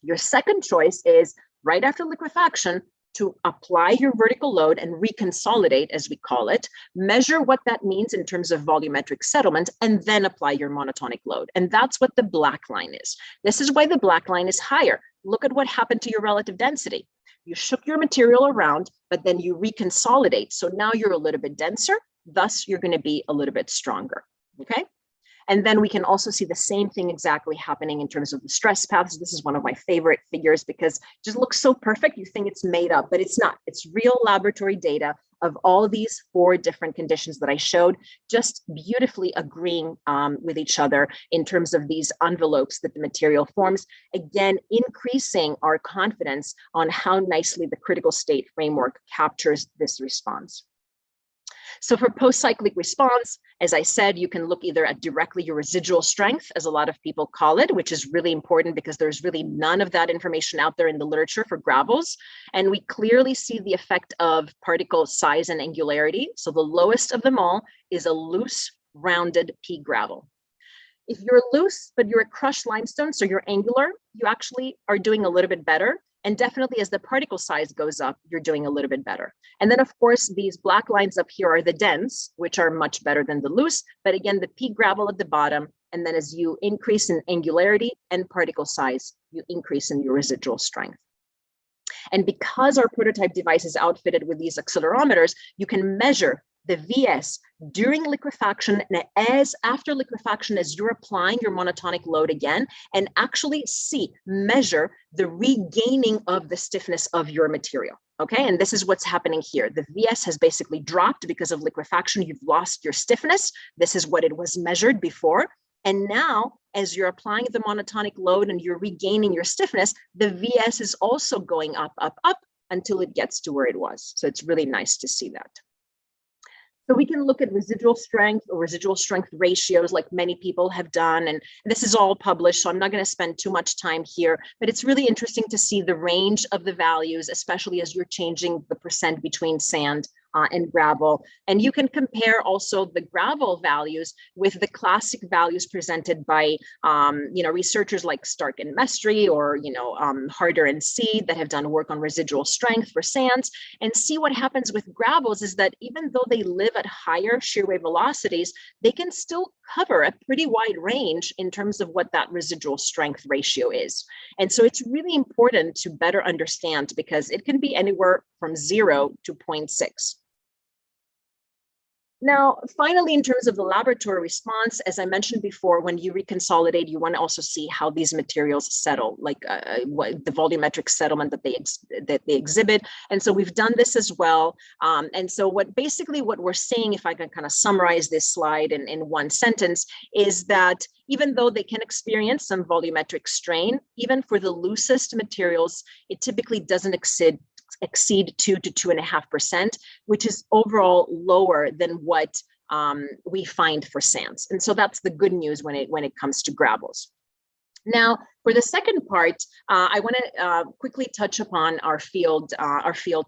C: Your second choice is right after liquefaction to apply your vertical load and reconsolidate, as we call it, measure what that means in terms of volumetric settlement, and then apply your monotonic load. And that's what the black line is. This is why the black line is higher. Look at what happened to your relative density. You shook your material around, but then you reconsolidate. So now you're a little bit denser, thus you're going to be a little bit stronger, okay? And then we can also see the same thing exactly happening in terms of the stress paths. This is one of my favorite figures because it just looks so perfect. You think it's made up, but it's not. It's real laboratory data of all these 4 different conditions that I showed, just beautifully agreeing with each other in terms of these envelopes that the material forms, again, increasing our confidence on how nicely the critical state framework captures this response. So for post-cyclic response, as I said, you can look either at directly your residual strength, as a lot of people call it, which is really important because there's really none of that information out there in the literature for gravels. And we clearly see the effect of particle size and angularity. So the lowest of them all is a loose, rounded pea gravel. If you're loose, but you're a crushed limestone, so you're angular, you actually are doing a little bit better. And definitely as the particle size goes up, you're doing a little bit better. And then of course, these black lines up here are the dense, which are much better than the loose, but again, the pea gravel at the bottom. And then as you increase in angularity and particle size, you increase in your residual strength. And because our prototype device is outfitted with these accelerometers, you can measure the VS during liquefaction and as after liquefaction as you're applying your monotonic load again, and actually measure the regaining of the stiffness of your material. Okay, and this is what's happening here. The VS has basically dropped because of liquefaction. You've lost your stiffness. This is what it was measured before. And now, as you're applying the monotonic load and you're regaining your stiffness, the VS is also going up, up, up until it gets to where it was. So it's really nice to see that. So we can look at residual strength or residual strength ratios like many people have done. And this is all published, so I'm not going to spend too much time here, but it's really interesting to see the range of the values, especially as you're changing the percent between sand and gravel. And you can compare also the gravel values with the classic values presented by researchers like Stark and Mestre, or Harder and Seed, that have done work on residual strength for sands, and see what happens with gravels is that even though they live at higher shear wave velocities, they can still cover a pretty wide range in terms of what that residual strength ratio is. And so it's really important to better understand, because it can be anywhere from 0 to 0.6. Now, finally, in terms of the laboratory response, as I mentioned before, when you reconsolidate, you want to also see how these materials settle, like what the volumetric settlement that they exhibit. And so we've done this as well. And so what we're saying, if I can kind of summarize this slide in one sentence, is that even though they can experience some volumetric strain, even for the loosest materials, it typically doesn't exceed 2 to 2.5%, which is overall lower than what we find for sands. And so that's the good news when it comes to gravels. Now, for the second part, I want to quickly touch upon our field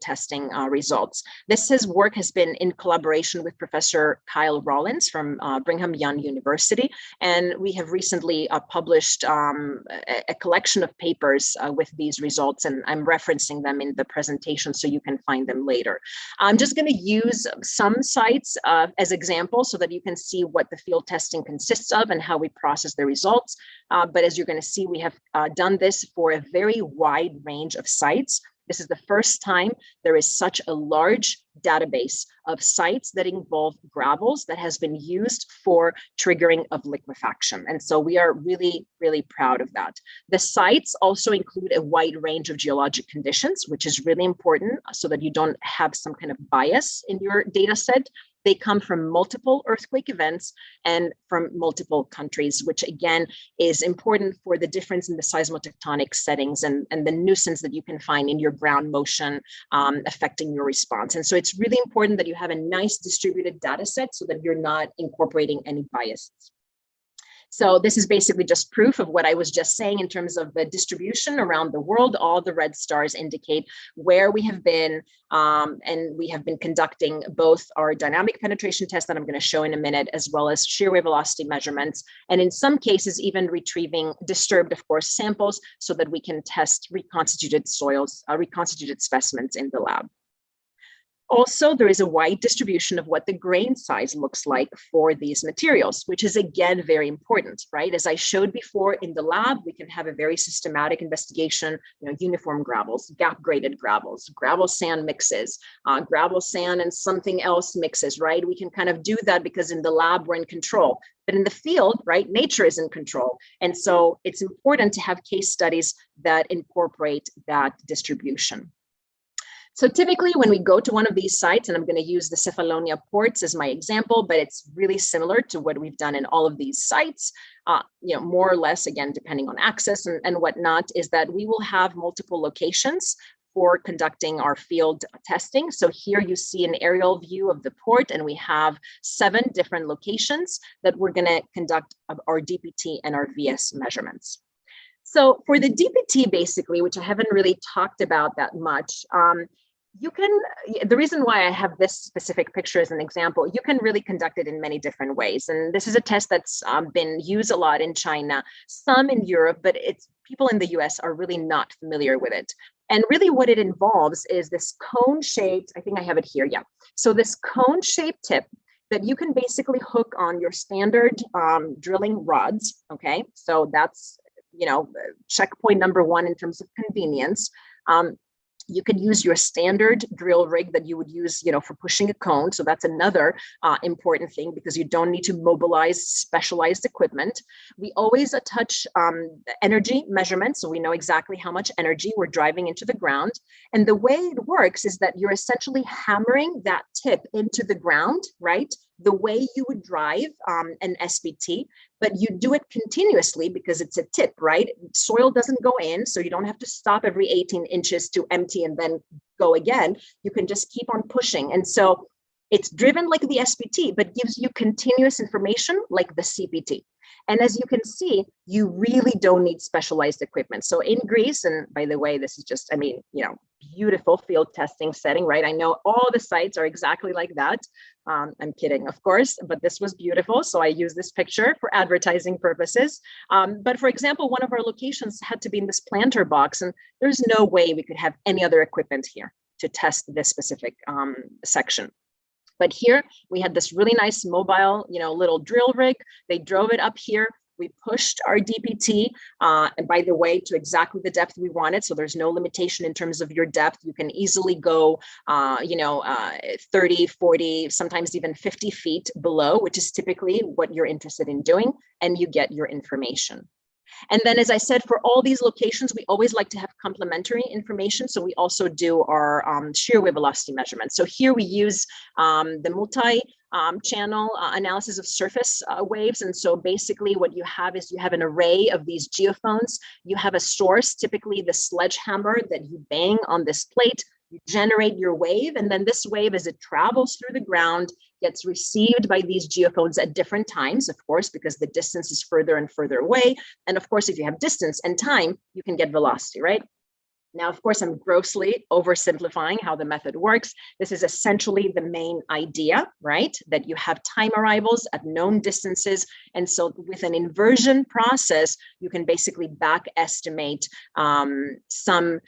C: testing results. This work has been in collaboration with Professor Kyle Rollins from Brigham Young University, and we have recently published a collection of papers with these results, and I'm referencing them in the presentation so you can find them later. I'm just going to use some sites as examples so that you can see what the field testing consists of and how we process the results. But as you're going to see, we have done this for a very wide range of sites. This is the first time there is such a large database of sites that involve gravels that has been used for triggering of liquefaction. And so we are really, really proud of that. The sites also include a wide range of geologic conditions, which is really important so that you don't have some kind of bias in your data set. They come from multiple earthquake events and from multiple countries, which again is important for the difference in the seismotectonic settings and the nuisance that you can find in your ground motion affecting your response. And so it's really important that you have a nice distributed data set so that you're not incorporating any biases. So this is basically just proof of what I was just saying in terms of the distribution around the world. All the red stars indicate where we have been, and we have been conducting both our dynamic penetration test that I'm going to show in a minute, as well as shear wave velocity measurements, and in some cases even retrieving disturbed, of course, samples so that we can test reconstituted soils, reconstituted specimens in the lab. Also, there is a wide distribution of what the grain size looks like for these materials, which is again very important, right? As I showed before, in the lab, we can have a very systematic investigation, uniform gravels, gap graded gravels, gravel sand mixes, gravel sand and something else mixes, right? We can kind of do that because in the lab, we're in control. But in the field, right, nature is in control. And so it's important to have case studies that incorporate that distribution. So typically when we go to one of these sites, and I'm going to use the Cephalonia ports as my example, but it's really similar to what we've done in all of these sites, more or less, again, depending on access and whatnot, is that we will have multiple locations for conducting our field testing. So here you see an aerial view of the port, and we have 7 different locations that we're going to conduct our DPT and our VS measurements. So for the DPT, basically, which I haven't really talked about that much, the reason why I have this specific picture as an example, you can really conduct it in many different ways. And this is a test that's been used a lot in China, some in Europe, but people in the US are really not familiar with it. And really what it involves is this cone-shaped, I think I have it here, yeah. So this cone-shaped tip that you can basically hook on your standard drilling rods, okay? So that's, checkpoint number 1 in terms of convenience. You could use your standard drill rig that you would use, for pushing a cone. So that's another important thing, because you don't need to mobilize specialized equipment. We always attach energy measurements, so we know exactly how much energy we're driving into the ground. And the way it works is that you're essentially hammering that tip into the ground, right? The way you would drive an SBT, but you do it continuously because it's a tip, right? Soil doesn't go in, so you don't have to stop every 18 inches to empty and then go again. You can just keep on pushing. And so It's driven like the SPT, but gives you continuous information like the CPT. And as you can see, you really don't need specialized equipment. So in Greece, and by the way, this is just, I mean, you know, beautiful field testing setting, right? I know all the sites are exactly like that. I'm kidding, of course, but this was beautiful. So I use this picture for advertising purposes. But for example, one of our locations had to be in this planter box, and there's no way we could have any other equipment here to test this specific section. But here we had this really nice mobile, you know, little drill rig. They drove it up here. We pushed our DPT, and by the way, to exactly the depth we wanted. So there's no limitation in terms of your depth. You can easily go, 30, 40, sometimes even 50 feet below, which is typically what you're interested in doing, and you get your information. And then, as I said, for all these locations, we always like to have complementary information. So we also do our shear wave velocity measurement. So here we use the multi-channel analysis of surface waves. And so basically what you have is you have an array of these geophones. You have a source, typically the sledgehammer that you bang on this plate. You generate your wave, and then this wave, as it travels through the ground, gets received by these geophones at different times, of course, because the distance is further and further away. And of course, if you have distance and time, you can get velocity, right? Now, of course, I'm grossly oversimplifying how the method works. This is essentially the main idea, right? That you have time arrivals at known distances. And so with an inversion process, you can basically back estimate some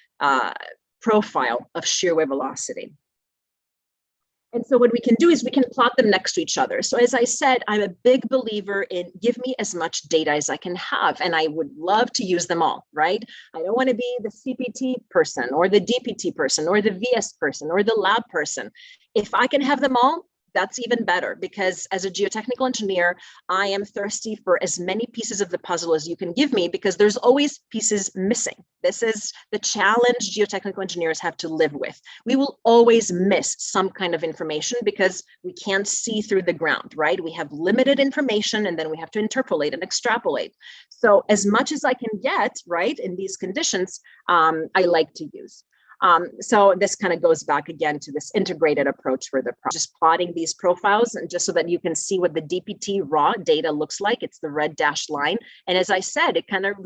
C: profile of shear wave velocity. And so what we can do is we can plot them next to each other. So as I said, I'm a big believer in give me as much data as I can have, and I would love to use them all, right? I don't want to be the CPT person or the DPT person or the VS person or the lab person. If I can have them all, that's even better, because as a geotechnical engineer, I am thirsty for as many pieces of the puzzle as you can give me, because there's always pieces missing. This is the challenge geotechnical engineers have to live with. We will always miss some kind of information because we can't see through the ground, right? We have limited information, and then we have to interpolate and extrapolate. So as much as I can get, right, in these conditions, I like to use. So this kind of goes back again to this integrated approach for the just plotting these profiles, and just so that you can see what the DPT raw data looks like. It's the red dashed line. And as I said, it kind of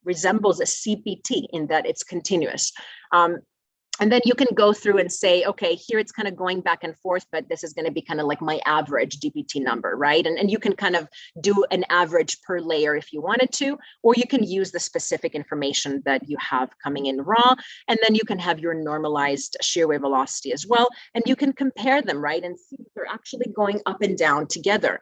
C: resembles a CPT in that it's continuous. And then you can go through and say, okay, here it's kind of going back and forth, but this is going to be kind of like my average DPT number, right? And you can kind of do an average per layer if you wanted to, or you can use the specific information that you have coming in raw, and then you can have your normalized shear wave velocity as well, and you can compare them, right? And see if they're actually going up and down together,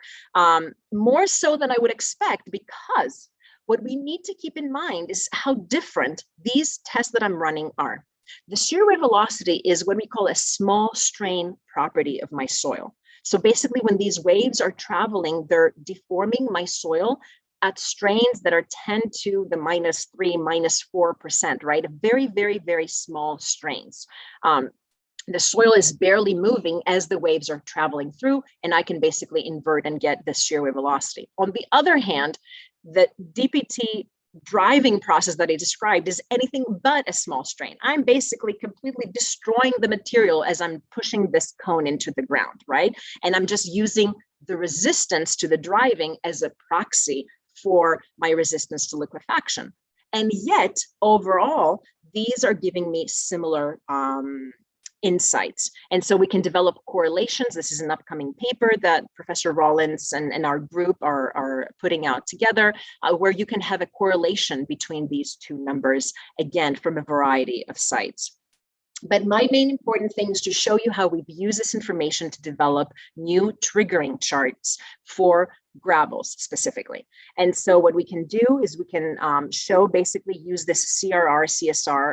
C: more so than I would expect, because what we need to keep in mind is how different these tests that I'm running are. The shear wave velocity is what we call a small strain property of my soil. So basically, when these waves are traveling, they're deforming my soil at strains that are 10 to the -3, -4%, right? Very, very, very small strains. The soil is barely moving as the waves are traveling through, and I can basically invert and get the shear wave velocity. On the other hand, the DPT driving process that I described is anything but a small strain. I'm basically completely destroying the material as I'm pushing this cone into the ground, right? And I'm just using the resistance to the driving as a proxy for my resistance to liquefaction. And yet, overall, these are giving me similar insights. And so we can develop correlations. This is an upcoming paper that Professor Rollins and our group are putting out together, where you can have a correlation between these two numbers, again, from a variety of sites. But my main important thing is to show you how we've used this information to develop new triggering charts for gravels specifically. And so what we can do is we can show, basically use this CRR, CSR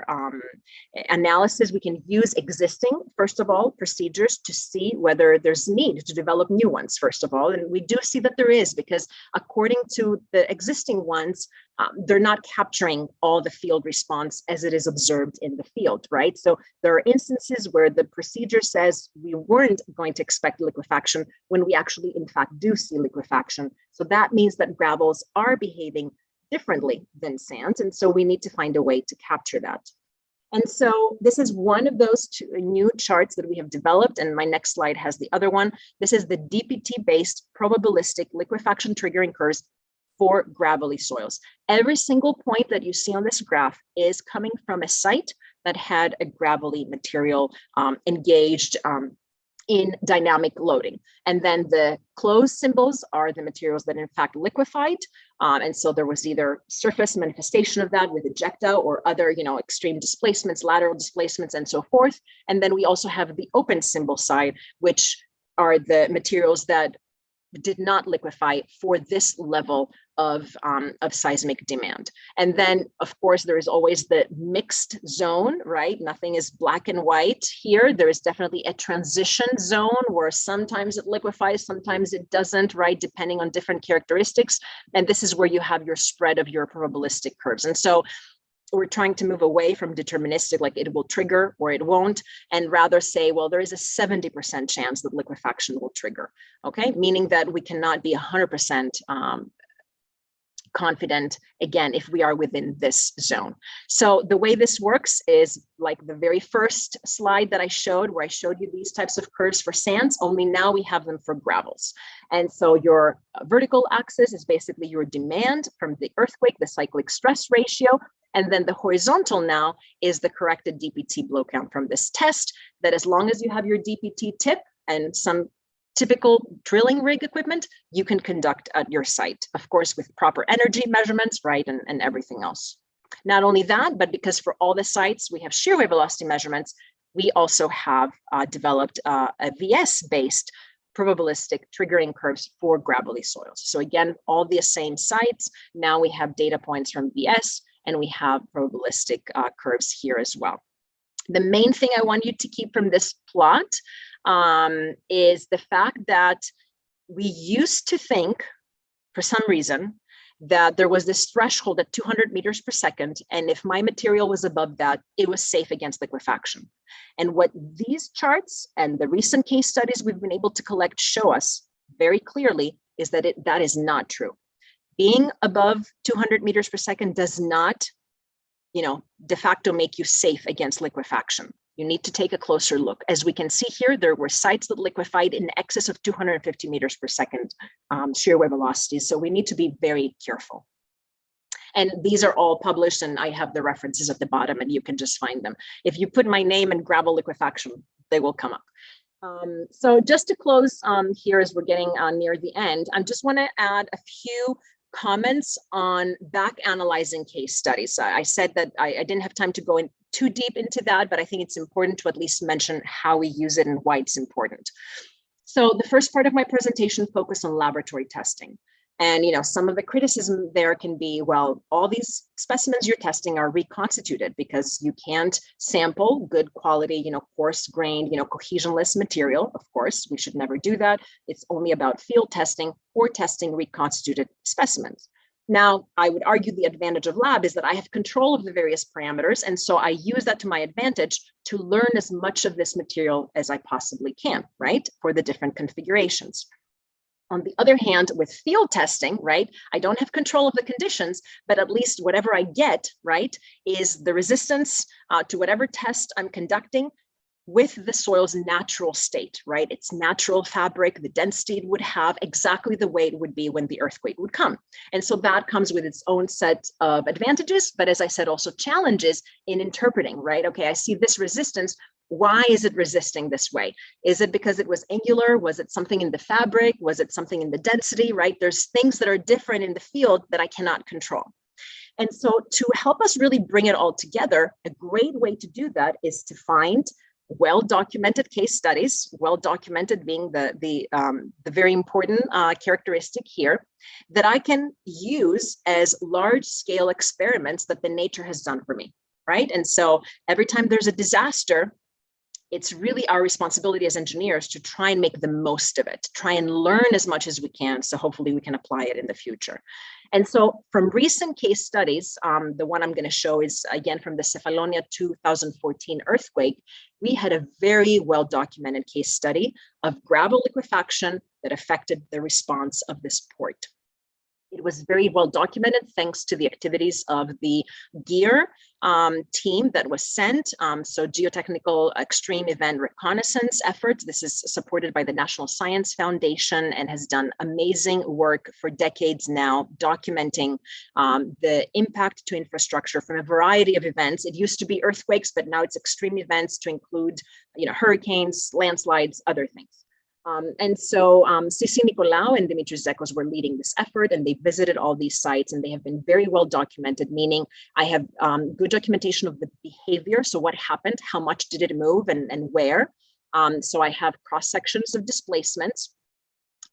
C: analysis. We can use existing, first of all, procedures to see whether there's need to develop new ones, first of all. And we do see that there is, because according to the existing ones, they're not capturing all the field response as it is observed in the field, right? So there are instances where the procedure says we weren't going to expect liquefaction when we actually, in fact, do see liquefaction. So that means that gravels are behaving differently than sands. And so we need to find a way to capture that. And so this is one of those two new charts that we have developed, and my next slide has the other one. This is the DPT-based probabilistic liquefaction triggering curves for gravelly soils. Every single point that you see on this graph is coming from a site that had a gravelly material engaged in dynamic loading. And then the closed symbols are the materials that in fact liquefied. And so there was either surface manifestation of that with ejecta or other, extreme displacements, lateral displacements, and so forth. And then we also have the open symbol side, which are the materials that did not liquefy for this level of seismic demand. And then, of course, there is always the mixed zone, right? Nothing is black and white here. There is definitely a transition zone where sometimes it liquefies, sometimes it doesn't, right? Depending on different characteristics. And this is where you have your spread of your probabilistic curves. And so we're trying to move away from deterministic, like it will trigger or it won't, and rather say, well, there is a 70% chance that liquefaction will trigger, okay? Meaning that we cannot be 100% confident, again, if we are within this zone. So the way this works is like the very first slide that I showed, where I showed you these types of curves for sands, only now we have them for gravels. And so your vertical axis is basically your demand from the earthquake, the cyclic stress ratio. And then the horizontal now is the corrected DPT blow count from this test, that as long as you have your DPT tip and some typical drilling rig equipment, you can conduct at your site, of course, with proper energy measurements, right, and everything else. Not only that, but because for all the sites we have shear wave velocity measurements, we also have developed a VS-based probabilistic triggering curves for gravelly soils. So again, all the same sites, now we have data points from VS, and we have probabilistic curves here as well. The main thing I want you to keep from this plot is the fact that we used to think, for some reason, that there was this threshold at 200 meters per second, and if my material was above that, it was safe against liquefaction. And what these charts and the recent case studies we've been able to collect show us very clearly is that that is not true. Being above 200 meters per second does not, de facto make you safe against liquefaction. You need to take a closer look. As we can see here, there were sites that liquefied in excess of 250 meters per second shear wave velocities. So we need to be very careful. And these are all published, and I have the references at the bottom, and you can just find them. If you put my name and gravel liquefaction, they will come up. So just to close here, as we're getting near the end, I just want to add a few comments on back analyzing case studies. I said that I didn't have time to go in too deep into that, but I think it's important to at least mention how we use it and why it's important. So the first part of my presentation focused on laboratory testing. And some of the criticism there can be, well, all these specimens you're testing are reconstituted because you can't sample good quality, coarse-grained, cohesionless material. Of course, we should never do that. It's only about field testing or testing reconstituted specimens. Now, I would argue the advantage of lab is that I have control of the various parameters, and so I use that to my advantage to learn as much of this material as I possibly can, right, for the different configurations. On the other hand, with field testing, right, I don't have control of the conditions, but at least whatever I get, right, is the resistance to whatever test I'm conducting with the soil's natural state, right? Its natural fabric, the density it would have, exactly the way it would be when the earthquake would come. And so that comes with its own set of advantages, but as I said, also challenges in interpreting, right? Okay, I see this resistance. Why is it resisting this way? Is it because it was angular? Was it something in the fabric? Was it something in the density, right? There's things that are different in the field that I cannot control. And so to help us really bring it all together, a great way to do that is to find well-documented case studies, well-documented being the very important characteristic here, that I can use as large-scale experiments that the nature has done for me, right? And so every time there's a disaster, it's really our responsibility as engineers to try and make the most of it, try and learn as much as we can, so hopefully we can apply it in the future. And so from recent case studies, the one I'm going to show is again from the Cefalonia 2014 earthquake. We had a very well-documented case study of gravel liquefaction that affected the response of this port. It was very well documented thanks to the activities of the GEAR team that was sent. So Geotechnical Extreme Event Reconnaissance Efforts. This is supported by the National Science Foundation and has done amazing work for decades now, documenting the impact to infrastructure from a variety of events. It used to be earthquakes, but now it's extreme events to include, hurricanes, landslides, other things. And so Sissi Nicolaou and Dimitris Zekkos were leading this effort, and they visited all these sites, and they have been very well documented, meaning I have good documentation of the behavior. So what happened, how much did it move, and where? So I have cross sections of displacements.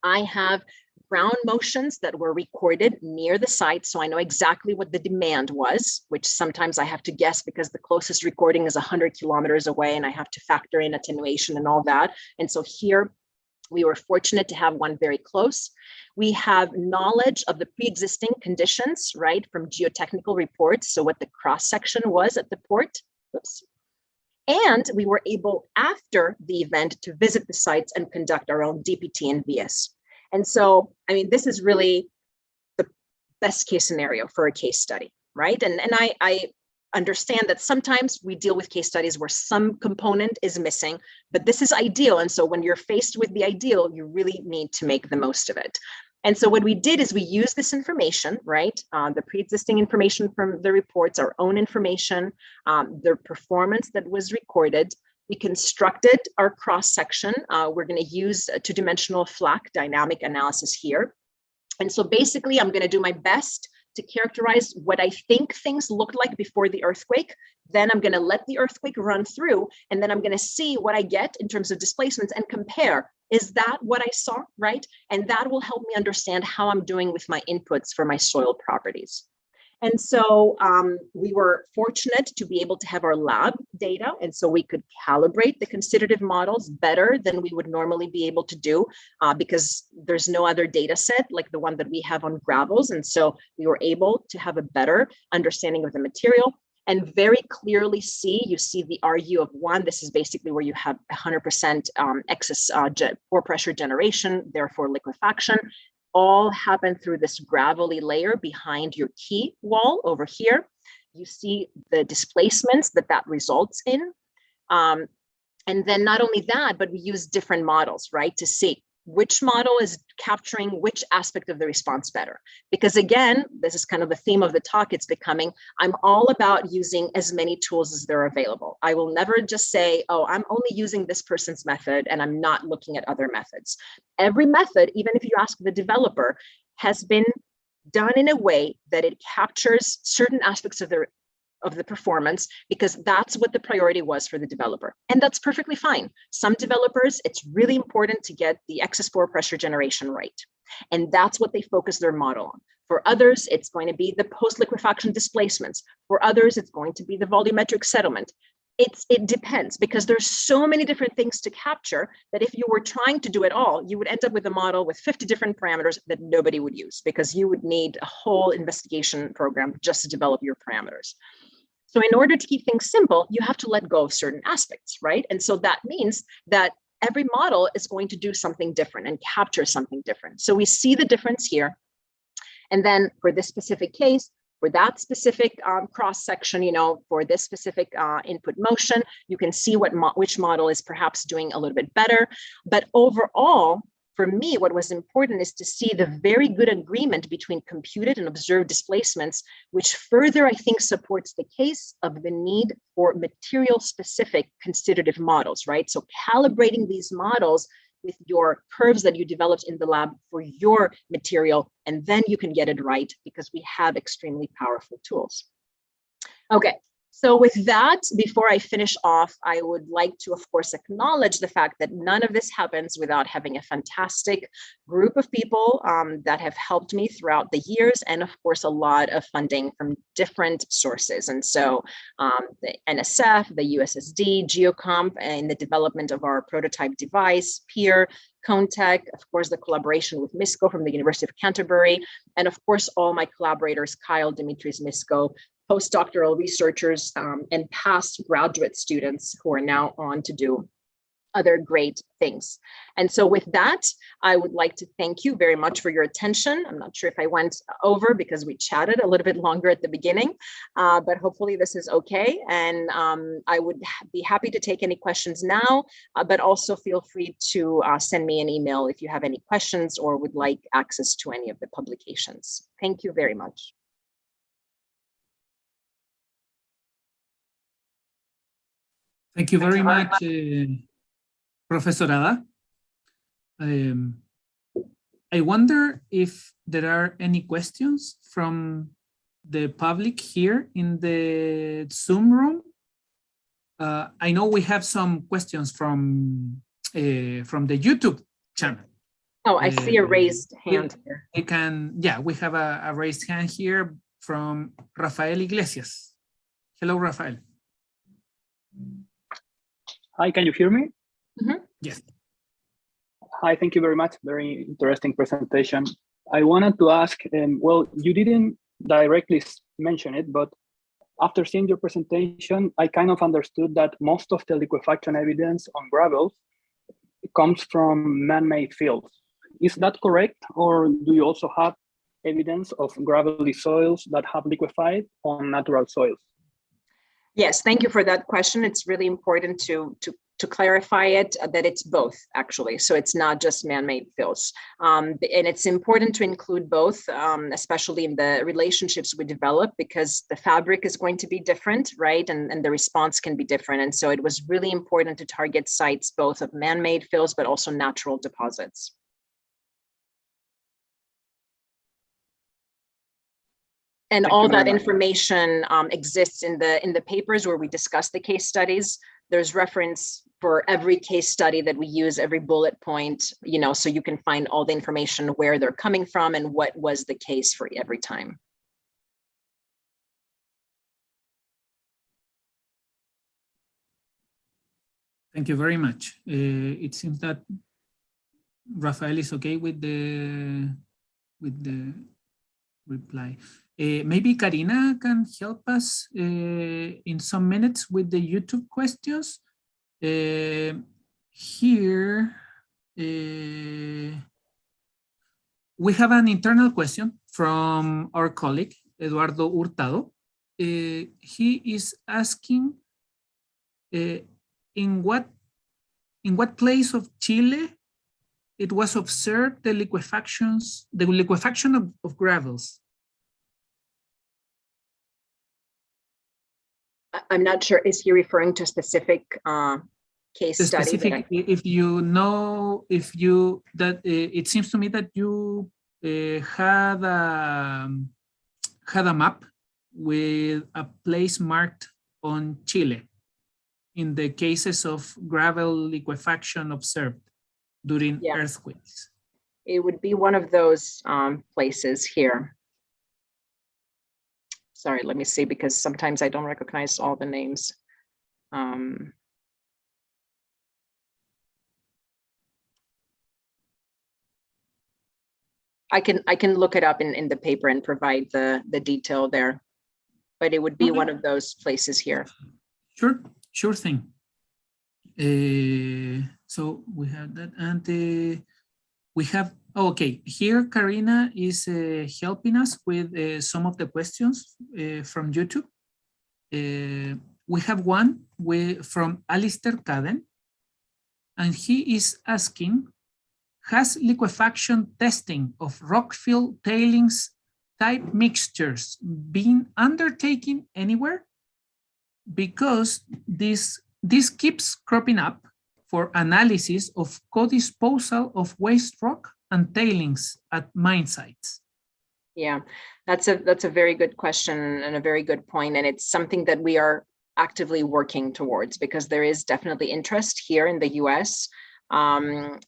C: I have ground motions that were recorded near the site. So I know exactly what the demand was, which sometimes I have to guess because the closest recording is 100 kilometers away, and I have to factor in attenuation and all that. And so here, we were fortunate to have one very close. We have knowledge of the pre-existing conditions, right, from geotechnical reports. So what the cross-section was at the port. Oops. And we were able, after the event, to visit the sites and conduct our own DPT and VS. And so, I mean, this is really the best case scenario for a case study, right? And I understand that sometimes we deal with case studies where some component is missing, but this is ideal. And so when you're faced with the ideal, you really need to make the most of it. And so what we did is we used this information, right? The pre-existing information from the reports, our own information, the performance that was recorded. We constructed our cross-section. We're going to use a two-dimensional FLAC dynamic analysis here. And so basically, I'm going to do my best to characterize what I think things looked like before the earthquake. Then I'm going to let the earthquake run through, and then I'm going to see what I get in terms of displacements and compare. Is that what I saw, right? And that will help me understand how I'm doing with my inputs for my soil properties. And so we were fortunate to be able to have our lab data. And so we could calibrate the constitutive models better than we would normally be able to do because there's no other data set like the one that we have on gravels. And so we were able to have a better understanding of the material and very clearly see, you see the RU of 1. This is basically where you have 100% excess pore pressure generation, therefore liquefaction. All happen through this gravelly layer behind your key wall over here. You see the displacements that results in. And then not only that, but we use different models, right, to see which model is capturing which aspect of the response better. Because again, this is kind of the theme of the talk, it's becoming, I'm all about using as many tools as they're available. I will never just say, oh, I'm only using this person's method and I'm not looking at other methods. Every method, even if you ask the developer, has been done in a way that it captures certain aspects of the performance because that's what the priority was for the developer. And that's perfectly fine. Some developers, it's really important to get the excess pore pressure generation right. And that's what they focus their model on. For others, it's going to be the post-liquefaction displacements. For others, it's going to be the volumetric settlement. It depends because there's so many different things to capture that if you were trying to do it all, you would end up with a model with 50 different parameters that nobody would use because you would need a whole investigation program just to develop your parameters. So in order to keep things simple, you have to let go of certain aspects, right? And so that means that every model is going to do something different and capture something different. So we see the difference here. And then for this specific case, for that specific cross-section, for this specific input motion, you can see which model is perhaps doing a little bit better. But overall, for me, what was important is to see the very good agreement between computed and observed displacements, which further, I think, supports the case of the need for material-specific constitutive models, right? So calibrating these models with your curves that you developed in the lab for your material, and then you can get it right because we have extremely powerful tools. Okay. So with that, before I finish off, I would like to, of course, acknowledge the fact that none of this happens without having a fantastic group of people that have helped me throughout the years, and of course, a lot of funding from different sources. And so the NSF, the USSD, GeoComp, and the development of our prototype device, Peer, ConeTech, of course, the collaboration with Misko from the University of Canterbury, and of course, all my collaborators, Kyle, Dimitris, Misko, postdoctoral researchers, and past graduate students who are now on to do other great things. And so with that, I would like to thank you very much for your attention. I'm not sure if I went over because we chatted a little bit longer at the beginning, but hopefully this is okay. And I would be happy to take any questions now, but also feel free to send me an email if you have any questions or would like access to any of the publications. Thank you very much.
A: Thank you very much, Profesora. I wonder if there are any questions from the public here in the Zoom room. I know we have some questions from the YouTube channel.
C: Oh, I see a raised hand here.
A: We have a raised hand here from Rafael Iglesias. Hello, Rafael.
D: Hi, can you hear me?
C: Mm-hmm.
A: Yes.
D: Hi, thank you very much. Very interesting presentation. I wanted to ask, well, you didn't directly mention it, but after seeing your presentation, I kind of understood that most of the liquefaction evidence on gravels comes from man-made fields. Is that correct? Or do you also have evidence of gravelly soils that have liquefied on natural soils?
C: Yes, thank you for that question. It's really important to clarify it, that it's both, actually. So it's not just man-made fields. And it's important to include both, especially in the relationships we develop, because the fabric is going to be different, right? And the response can be different. And so it was really important to target sites both of man-made fields, but also natural deposits. And all that information exists in the papers where we discuss the case studies. There's reference for every case study that we use, every bullet point, you know, so you can find all the information where they're coming from and what was the case for every time.
A: Thank you very much. It seems that Rafael is okay with the reply. Maybe Karina can help us in some minutes with the YouTube questions. Here, we have an internal question from our colleague, Eduardo Hurtado. He is asking, in what place of Chile it was observed the liquefaction of gravels?
C: I'm not sure, is he referring to a specific case study?
A: Specific, if you know, it seems to me that you had a map with a place marked on Chile in the cases of gravel liquefaction observed during earthquakes.
C: It would be one of those places here. Sorry, let me see, because sometimes I don't recognize all the names. I can look it up in the paper and provide the detail there, but it would be one of those places here.
A: Sure thing. So we have that, and we have, okay, here Karina is helping us with some of the questions from YouTube. We have one from Alistair Cadden, and he is asking, has liquefaction testing of rockfill tailings type mixtures been undertaken anywhere? Because this keeps cropping up for analysis of co-disposal of waste rock and tailings at mine sites. Yeah, that's a very good question and a very good point. And it's something that we are actively working towards because there is definitely interest here in the US.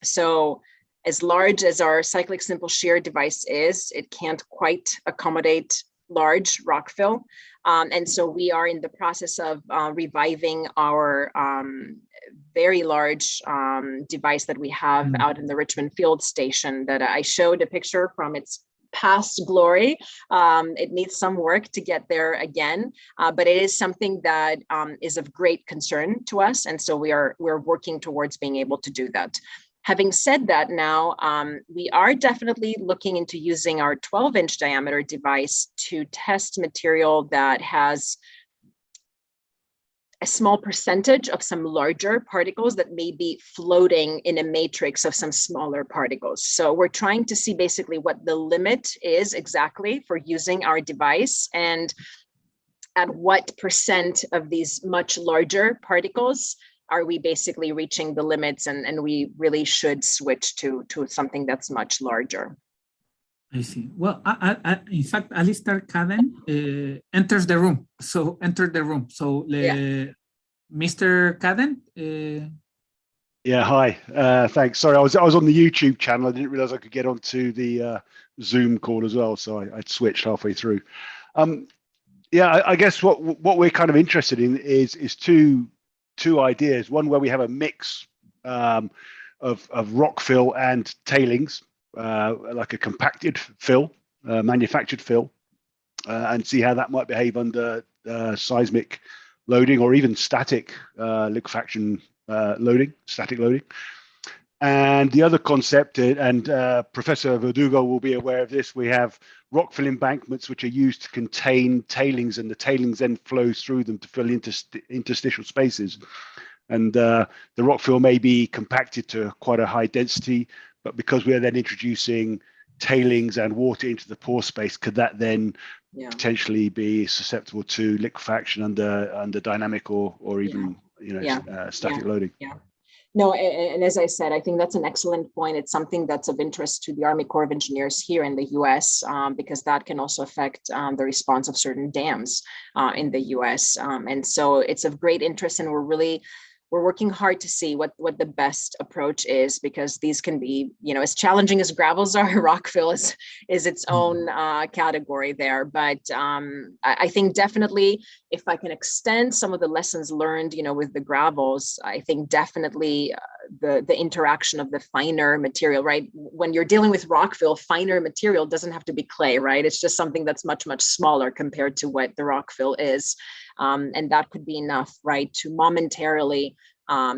A: So as large as our Cyclic Simple Shear device is, it can't quite accommodate large rockfill. And so we are in the process of reviving our very large device that we have out in the Richmond Field Station that I showed a picture from its
C: past glory. It needs some work to get there again, but it is something that is of great concern to us. And so we're working towards being able to do that. Having said that, now we are definitely looking into using our 12-inch diameter device to test material that has a small percentage of some larger particles that may be floating in a matrix of some smaller particles. So we're trying to see basically what the limit is exactly for using our device, and at what percent of these much larger particles are we basically reaching the limits, and we really should switch to something that's much larger.
A: I see. Well, in fact, Alistair Cadden enters the room. So enter the room. So Mr. Cadden.
E: Yeah, hi. Thanks. Sorry, I was on the YouTube channel. I didn't realize I could get onto the Zoom call as well, so I'd switched halfway through. Yeah, I guess what we're kind of interested in is two ideas. One where we have a mix of rock fill and tailings, like a compacted fill, manufactured fill, and see how that might behave under seismic loading or even static liquefaction loading, static loading. And the other concept, and Professor Verdugo will be aware of this, we have rockfill embankments which are used to contain tailings, and the tailings then flows through them to fill interstitial spaces. And the rockfill may be compacted to quite a high density, but because we are then introducing tailings and water into the pore space, could that then potentially be susceptible to liquefaction under dynamic or even static loading?
C: No, and as I said, I think that's an excellent point. It's something that's of interest to the Army Corps of Engineers here in the US, because that can also affect the response of certain dams in the US. And so it's of great interest, and we're working hard to see what the best approach is, because these can be, as challenging as gravels are, rockfill is its own category there. But I think definitely, if I can extend some of the lessons learned, with the gravels, I think definitely the interaction of the finer material, right? When you're dealing with rockfill, finer material doesn't have to be clay, right? It's just something that's much, much smaller compared to what the rockfill is. And that could be enough, right, to momentarily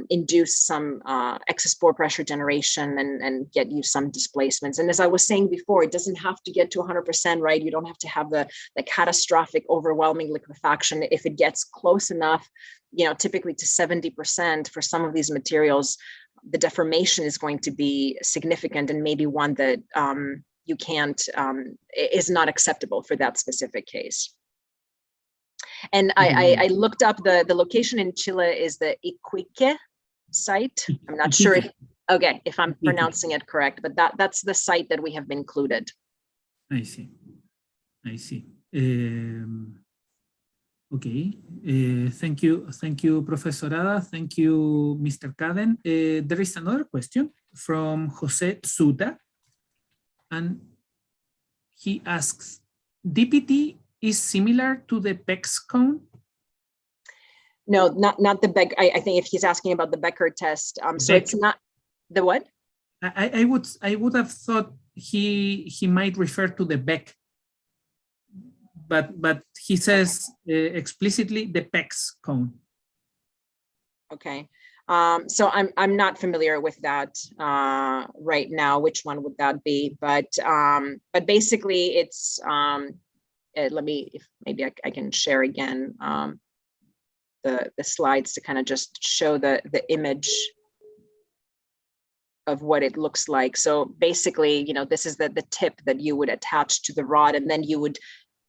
C: induce some excess pore pressure generation and get you some displacements. And as I was saying before, it doesn't have to get to 100%, right? You don't have to have the catastrophic, overwhelming liquefaction. If it gets close enough, typically to 70% for some of these materials, the deformation is going to be significant, and maybe one that you can't, is not acceptable for that specific case. And I looked up the location in Chile is the Iquique site. I'm not sure if I'm pronouncing it correct, but that's the site that we have included.
A: I see. Okay. Thank you, Profesora. Thank you, Mr. Cadden. There is another question from Jose Suda, and he asks, DPT is similar to the PEX cone?
C: No, not the Beck. I think if he's asking about the Becker test, so it's not the what?
A: I would have thought he might refer to the Beck, but he says explicitly the PEX cone. Okay.
C: So I'm not familiar with that right now. Which one would that be? But basically, it's let me, if maybe I can share again the slides to kind of just show the image of what it looks like. So basically, this is the tip that you would attach to the rod, and then you would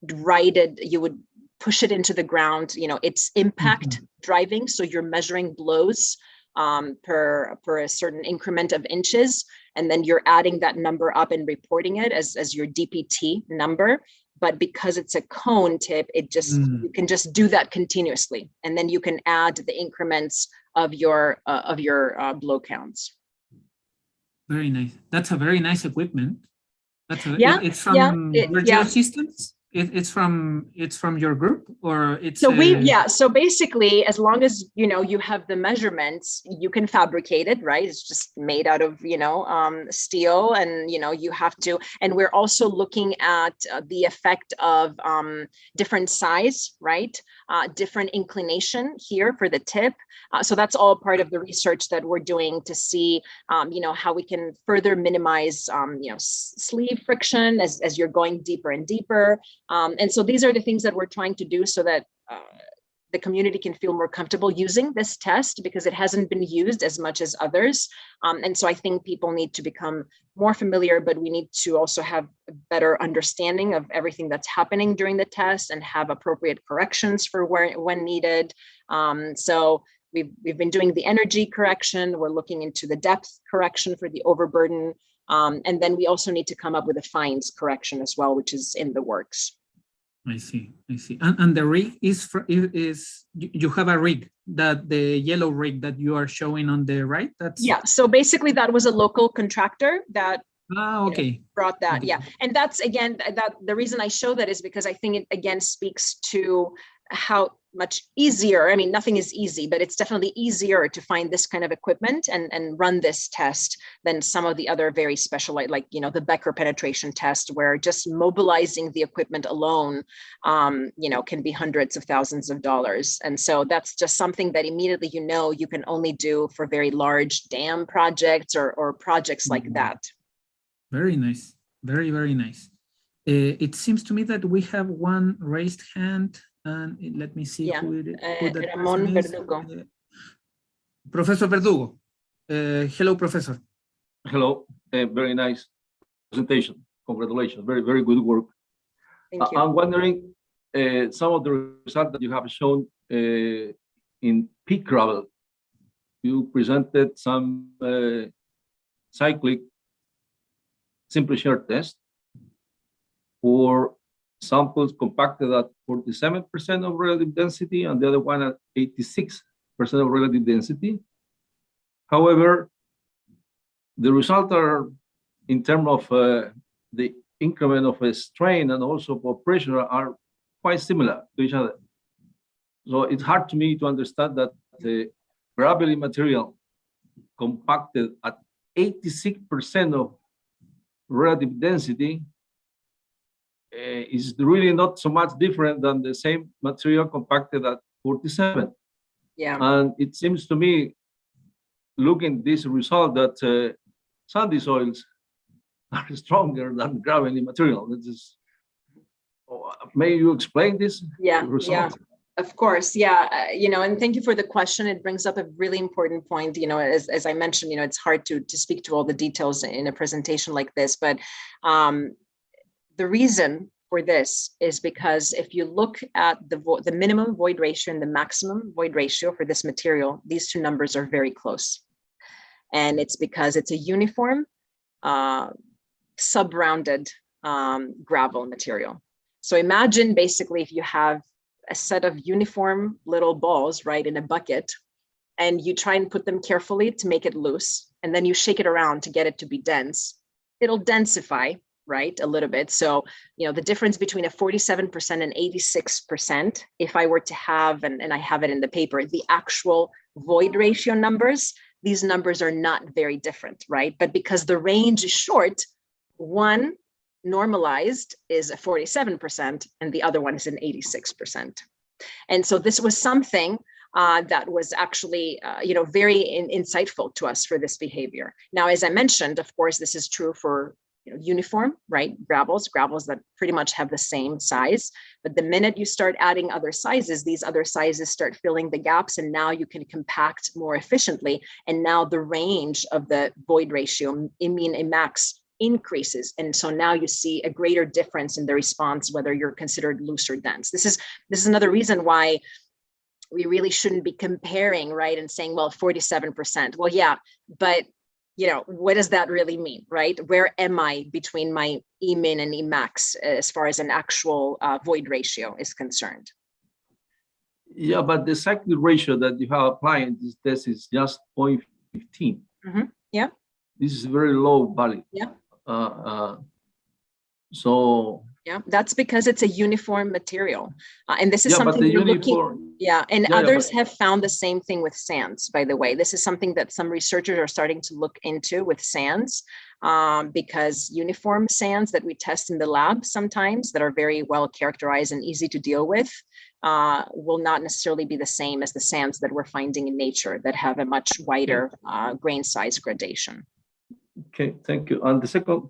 C: you would push it into the ground. It's impact driving, so you're measuring blows per a certain increment of inches, and then you're adding that number up and reporting it as your DPT number. But because it's a cone tip, you can just do that continuously, and then you can add the increments of your blow counts.
A: Very nice. That's a very nice equipment. It's from Virgil Systems. it's from your group, or it's
C: so so basically, as long as you have the measurements, you can fabricate it, right? It's just made out of steel, and you have to. And we're also looking at the effect of different size, right? Different inclination here for the tip. So that's all part of the research that we're doing to see how we can further minimize sleeve friction as you're going deeper and deeper. And so these are the things that we're trying to do so that the community can feel more comfortable using this test, because it hasn't been used as much as others. And so I think people need to become more familiar, but we need to also have a better understanding of everything that's happening during the test and have appropriate corrections for when needed. So we've been doing the energy correction. We're looking into the depth correction for the overburden. And then we also need to come up with a fines correction as well, which is in the works.
A: I see. And the rig is you have a rig, that the yellow rig that you are showing on the right?
C: Yeah, so basically that was a local contractor that brought that.
A: Okay.
C: Yeah, and that's, again, that the reason I show that is because I think it again speaks to how much easier, I mean, nothing is easy, but it's definitely easier to find this kind of equipment and run this test than some of the other very specialized, like, the Becker penetration test, where just mobilizing the equipment alone, can be hundreds of thousands of dollars. And so that's just something that immediately, you can only do for very large dam projects or projects like that.
A: Very nice. Very, very nice. It seems to me that we have one raised hand. And let me see who that
C: Ramon
A: is.
C: Verdugo.
A: Professor Verdugo. Hello, Professor.
F: Hello. Very nice presentation. Congratulations. Very, very good work.
C: Thank you.
F: I'm wondering some of the results that you have shown in peak gravel. You presented some cyclic simple shear test for samples compacted at 47% of relative density and the other one at 86% of relative density. However, the results are, in terms of the increment of a strain and also of pressure, are quite similar to each other. So it's hard to me to understand that the gravelly material compacted at 86% of relative density is really not so much different than the same material compacted at 47.
C: Yeah.
F: And it seems to me, looking at this result, that sandy soils are stronger than gravelly material. This is, may you explain this?
C: Yeah,
F: result?
C: Of course, yeah. And thank you for the question. It brings up a really important point. As I mentioned, it's hard to speak to all the details in a presentation like this, but the reason for this is because if you look at the minimum void ratio and the maximum void ratio for this material, these two numbers are very close. And it's because it's a uniform, sub-rounded gravel material. So imagine basically if you have a set of uniform little balls, right, in a bucket, and you try and put them carefully to make it loose, and then you shake it around to get it to be dense, it'll densify, right, a little bit. So, the difference between a 47% and 86%, if I were to have, and I have it in the paper, the actual void ratio numbers, these numbers are not very different, right? But because the range is short, one normalized is a 47% and the other one is an 86%. And so this was something that was actually, very insightful to us for this behavior. Now, as I mentioned, of course, this is true for uniform, right? Gravels that pretty much have the same size. But the minute you start adding other sizes, these other sizes start filling the gaps, and now you can compact more efficiently. And now the range of the void ratio, mean and max, increases. And so now you see a greater difference in the response, whether you're considered loose or dense. This is another reason why we really shouldn't be comparing, right? And saying, well, 47%. Well, yeah, but what does that really mean, right? Where am I between my E-min and E-max as far as an actual void ratio is concerned?
F: Yeah, but the cyclic ratio that you have applied in this test is just 0.15.
C: Mm-hmm. Yeah.
F: This is a very low value.
C: Yeah.
F: So
C: Yeah, that's because it's a uniform material. And this is
F: Yeah, but
C: something
F: the
C: we're looking,
F: uniform,
C: yeah, and
F: Yeah, yeah,
C: others
F: but-
C: have found the same thing with sands, by the way. This is something that some researchers are starting to look into with sands, because uniform sands that we test in the lab sometimes that are very well characterized and easy to deal with will not necessarily be the same as the sands that we're finding in nature that have a much wider grain size gradation.
F: okay, thank you. And the second,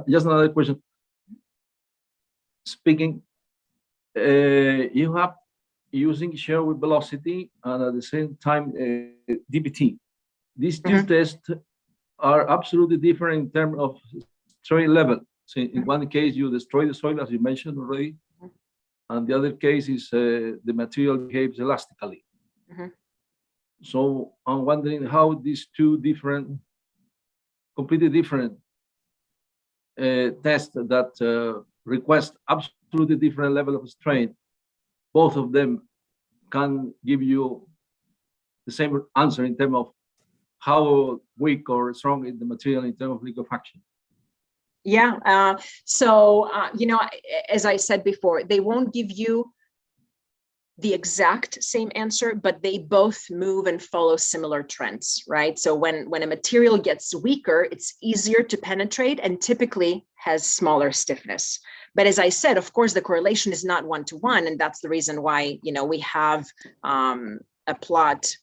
F: just another question. Speaking, you have using shear with velocity and at the same time DPT. These two tests are absolutely different in terms of strain level. So in one case, you destroy the soil, as you mentioned already, and the other case is the material behaves elastically. So I'm wondering how these two different, completely different tests that request absolutely different level of strain, both of them can give you the same answer in terms of how weak or strong is the material in terms of liquefaction.
C: Yeah, so, you know, as I said before, they won't give you the exact same answer, but they both move and follow similar trends, right? So when a material gets weaker, it's easier to penetrate and typically has smaller stiffness. But as I said, of course, the correlation is not one-to-one, and that's the reason why, you know, we have a plot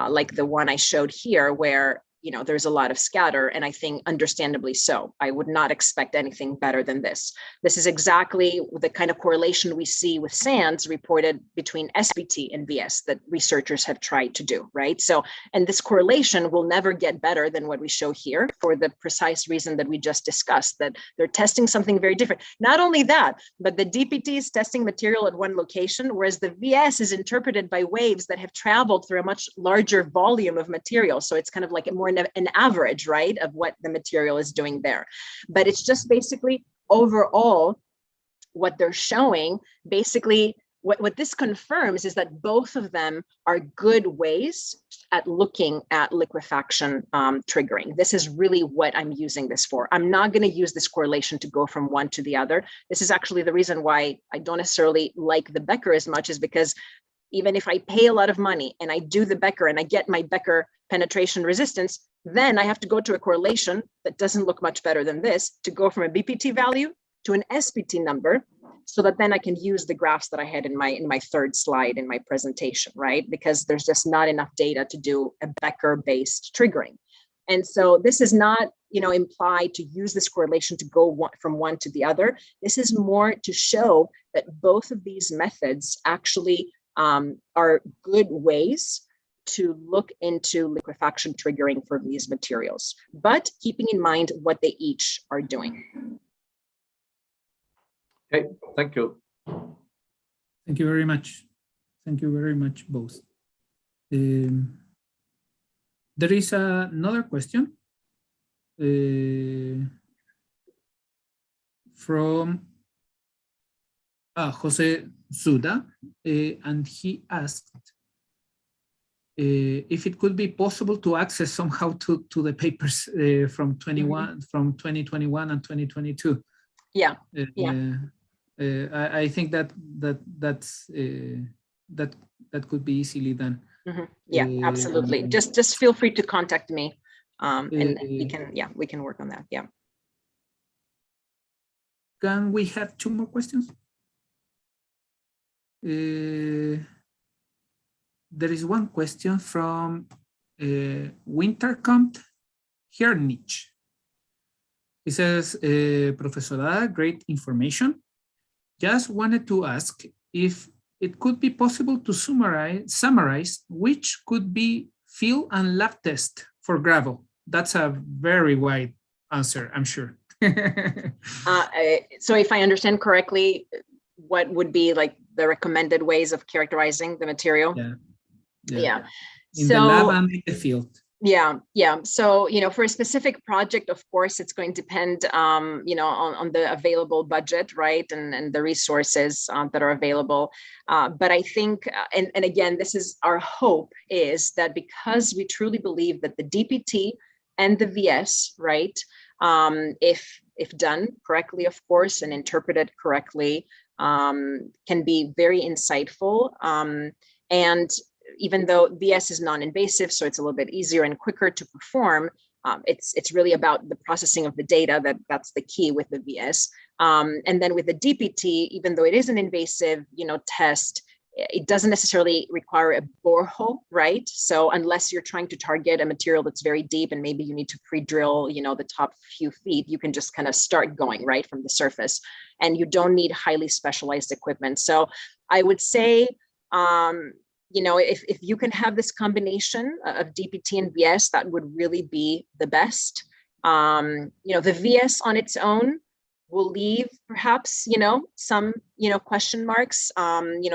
C: like the one I showed here, where, you know, there's a lot of scatter, and I think understandably so. I would not expect anything better than this. This is exactly the kind of correlation we see with sands reported between SPT and VS that researchers have tried to do, right? So, and this correlation will never get better than what we show here for the precise reason that we just discussed, that they're testing something very different. Not only that, but the DPT is testing material at one location, whereas the VS is interpreted by waves that have traveled through a much larger volume of material. So it's kind of like a more an average, right, of what the material is doing there. But it's just basically overall what they're showing. Basically, what this confirms is that both of them are good ways at looking at liquefaction triggering. This is really what I'm using this for. I'm not going to use this correlation to go from one to the other. This is actually the reason why I don't necessarily like the Becker as much, is because even if I pay a lot of money and I do the Becker and I get my Becker penetration resistance, then I have to go to a correlation that doesn't look much better than this to go from a BPT value to an SPT number, so that then I can use the graphs that I had in my third slide in my presentation, right? Because there's just not enough data to do a Becker-based triggering. And so this is not, you know, implied to use this correlation to go from one to the other. This is more to show that both of these methods actually are good ways to look into liquefaction triggering for these materials, but keeping in mind what they each are doing.
F: Okay, thank you.
A: Thank you very much. Thank you very much, both. There is another question from Jose Zuda, and he asked if it could be possible to access somehow to the papers from 2021 and 2022.
C: Yeah,
A: I think that could be easily done.
C: Yeah, absolutely. Just feel free to contact me, and we can work on that. Yeah.
A: Can we have two more questions? There is one question from Winterkamp Hernich. He says, Profesora, great information. Just wanted to ask if it could be possible to summarize which could be field and lab test for gravel. That's a very wide answer, I'm sure.
C: So if I understand correctly, what would be like the recommended ways of characterizing the material? Yeah.
A: In the lab and in the field.
C: Yeah. So, you know, for a specific project, of course, it's going to depend, you know, on the available budget, right, and the resources that are available. But I think, and again, this is our hope, is that because we truly believe that the DPT and the VS, right, if if done correctly, of course, and interpreted correctly, can be very insightful. And even though VS is non-invasive, so it's a little bit easier and quicker to perform, it's really about the processing of the data that's the key with the VS. And then with the DPT, even though it is an invasive, test, it doesn't necessarily require a borehole, right? So unless you're trying to target a material that's very deep and maybe you need to pre-drill, the top few feet, you can just kind of start going right from the surface, and you don't need highly specialized equipment. So I would say, if you can have this combination of DPT and VS, that would really be the best. The VS on its own will leave perhaps, some, question marks.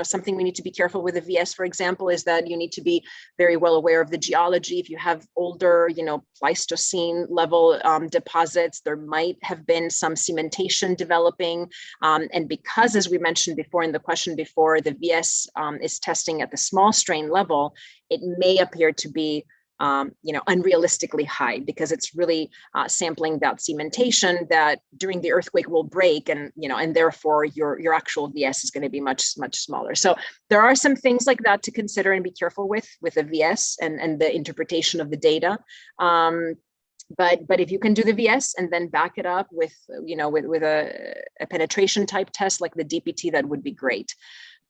C: Something we need to be careful with the VS, for example, is that you need to be very well aware of the geology. If you have older, Pleistocene level deposits, there might have been some cementation developing. And because, as we mentioned before in the question before, the VS is testing at the small strain level, it may appear to be unrealistically high, because it's really sampling that cementation that during the earthquake will break, and and therefore your actual VS is going to be much smaller. So there are some things like that to consider and be careful with a VS and the interpretation of the data. But if you can do the VS and then back it up with with a penetration type test like the DPT, that would be great.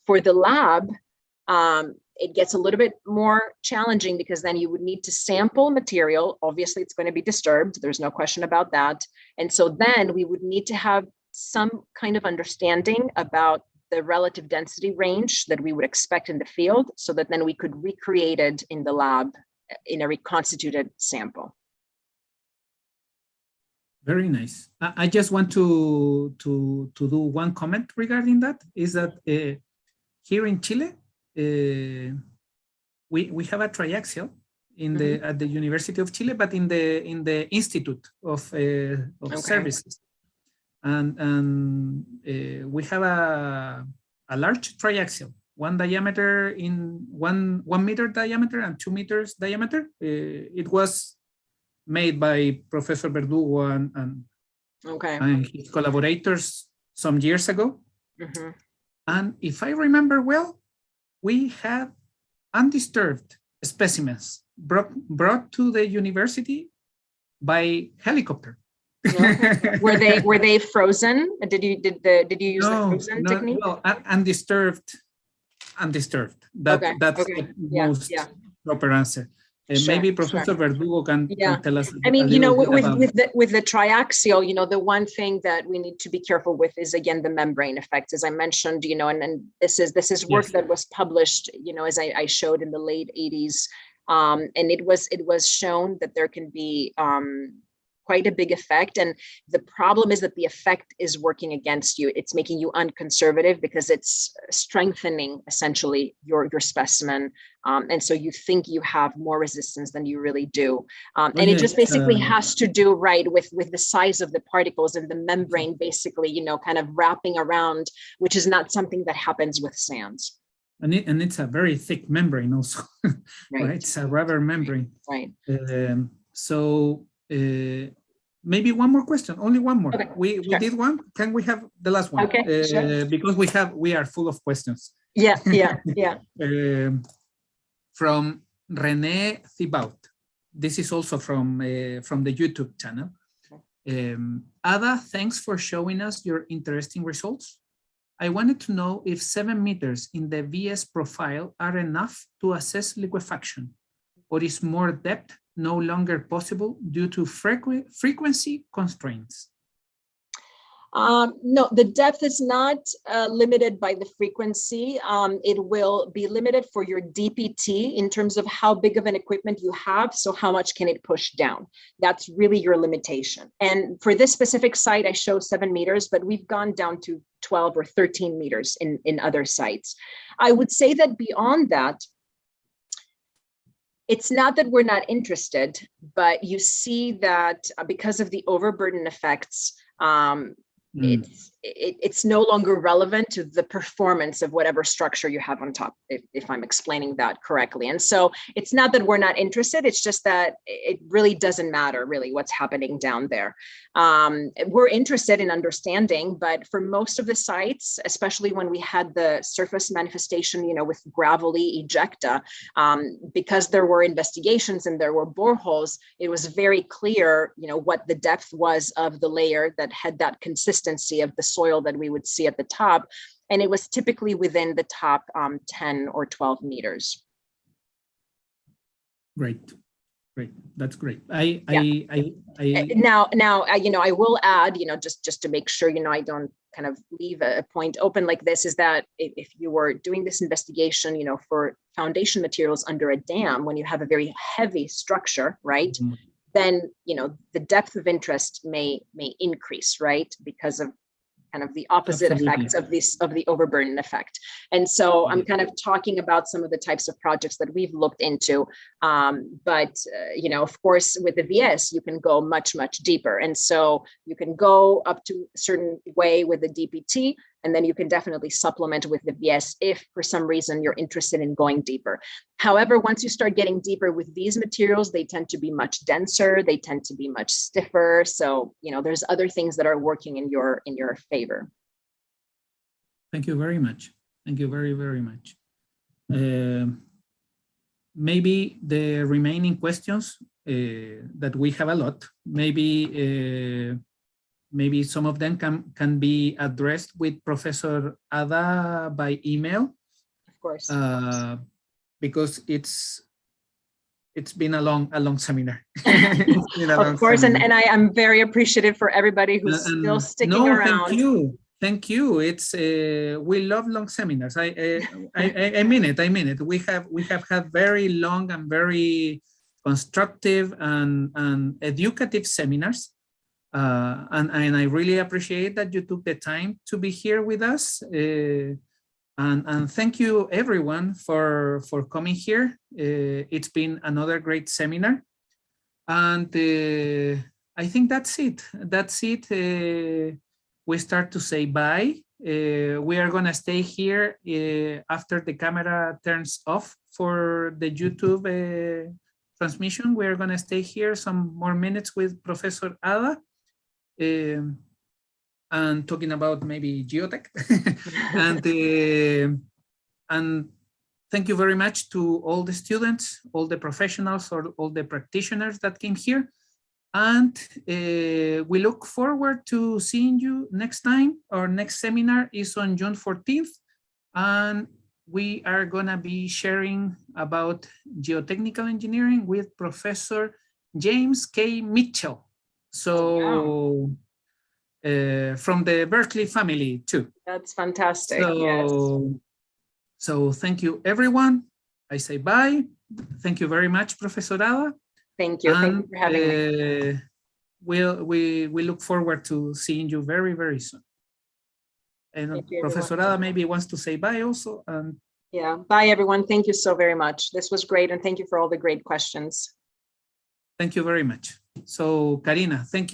C: For the lab, it gets a little bit more challenging, because then you would need to sample material. Obviously, it's going to be disturbed. There's no question about that. And so then we would need to have some kind of understanding about the relative density range that we would expect in the field, so that then we could recreate it in the lab in a reconstituted sample.
A: Very nice. I just want to do one comment regarding that, is that here in Chile, we have a triaxial at the University of Chile, but in the Institute of Services, and we have a large triaxial, one diameter in 1 meter diameter and 2 meters diameter. It was made by Professor Verdugo and his collaborators some years ago. And if I remember well, we had undisturbed specimens brought to the university by helicopter.
C: Were they frozen? Did you use the frozen technique?
A: No, undisturbed. That's the most proper answer. Maybe Professor Verdugo can tell us.
C: I mean, with the triaxial, the one thing that we need to be careful with is, again, the membrane effect, as I mentioned, and this is work that was published, as I showed in the late 80s. And it was shown that there can be quite a big effect. And the problem is that the effect is working against you. It's making you unconservative, because it's strengthening essentially your specimen. And so you think you have more resistance than you really do. And it just basically has to do with the size of the particles and the membrane, basically, kind of wrapping around, which is not something that happens with sands.
A: And it's a very thick membrane also, right? It's a rubber membrane.
C: Right.
A: Maybe one more question, only one more. Okay, we did one. Can we have the last one?
C: Okay, sure.
A: Because we are full of questions.
C: Yeah.
A: From René Thibaut. This is also from the YouTube channel. Ada, thanks for showing us your interesting results. I wanted to know if 7 meters in the VS profile are enough to assess liquefaction, or is more depth no longer possible due to frequency constraints?
C: No, the depth is not limited by the frequency. It will be limited for your DPT in terms of how big of an equipment you have. So how much can it push down? That's really your limitation. And for this specific site, I show 7 meters, but we've gone down to 12 or 13 meters in other sites. I would say that beyond that, it's not that we're not interested, but you see that because of the overburden effects, it's no longer relevant to the performance of whatever structure you have on top, if I'm explaining that correctly. And so it's not that we're not interested, it's just that it really doesn't matter really what's happening down there. We're interested in understanding, but for most of the sites, especially when we had the surface manifestation, with gravelly ejecta, because there were investigations and there were boreholes, it was very clear, what the depth was of the layer that had that consistency of the soil that we would see at the top. And it was typically within the top 10 or 12 meters.
A: Great. That's great.
C: Now, I will add, just to make sure, I don't kind of leave a point open like this, is that if you were doing this investigation, for foundation materials under a dam, when you have a very heavy structure, right, mm-hmm. then, the depth of interest may increase, right, because of kind of the opposite
A: Absolutely.
C: Effects of the overburden effect. And so I'm kind of talking about some of the types of projects that we've looked into. But of course, with the VS, you can go much, much deeper. And so you can go up to a certain way with the DPT, and then you can definitely supplement with the VS if for some reason you're interested in going deeper. However, once you start getting deeper with these materials, they tend to be much denser, they tend to be much stiffer. So, there's other things that are working in your favor.
A: Thank you very much. Thank you very, very much. Maybe the remaining questions that we have a lot, maybe some of them can be addressed with Professor Adda by email.
C: Of course.
A: Because it's been a long seminar.
C: Of course, seminar. And I am very appreciative for everybody who's still sticking around.
A: Thank you. It's we love long seminars. I mean it. We have had very long and very constructive and educative seminars. And I really appreciate that you took the time to be here with us. And thank you everyone for coming here. It's been another great seminar. And I think that's it. We start to say bye. We are gonna stay here after the camera turns off for the YouTube transmission. We are gonna stay here some more minutes with Professor Adda. And talking about maybe geotech. And thank you very much to all the students, all the professionals, or all the practitioners that came here. And we look forward to seeing you next time. Our next seminar is on June 14th. And we are gonna be sharing about geotechnical engineering with Professor James K. Mitchell. So from the Berkeley family too.
C: That's fantastic.
A: So thank you everyone. I say bye. Thank you very much, Professor Adda.
C: Thank you. Thank you for having me.
A: We look forward to seeing you very, very soon. And Professor Adda maybe wants to say bye also.
C: Yeah, bye everyone. Thank you so very much. This was great, and thank you for all the great questions.
A: Thank you very much. So Karina, thank you.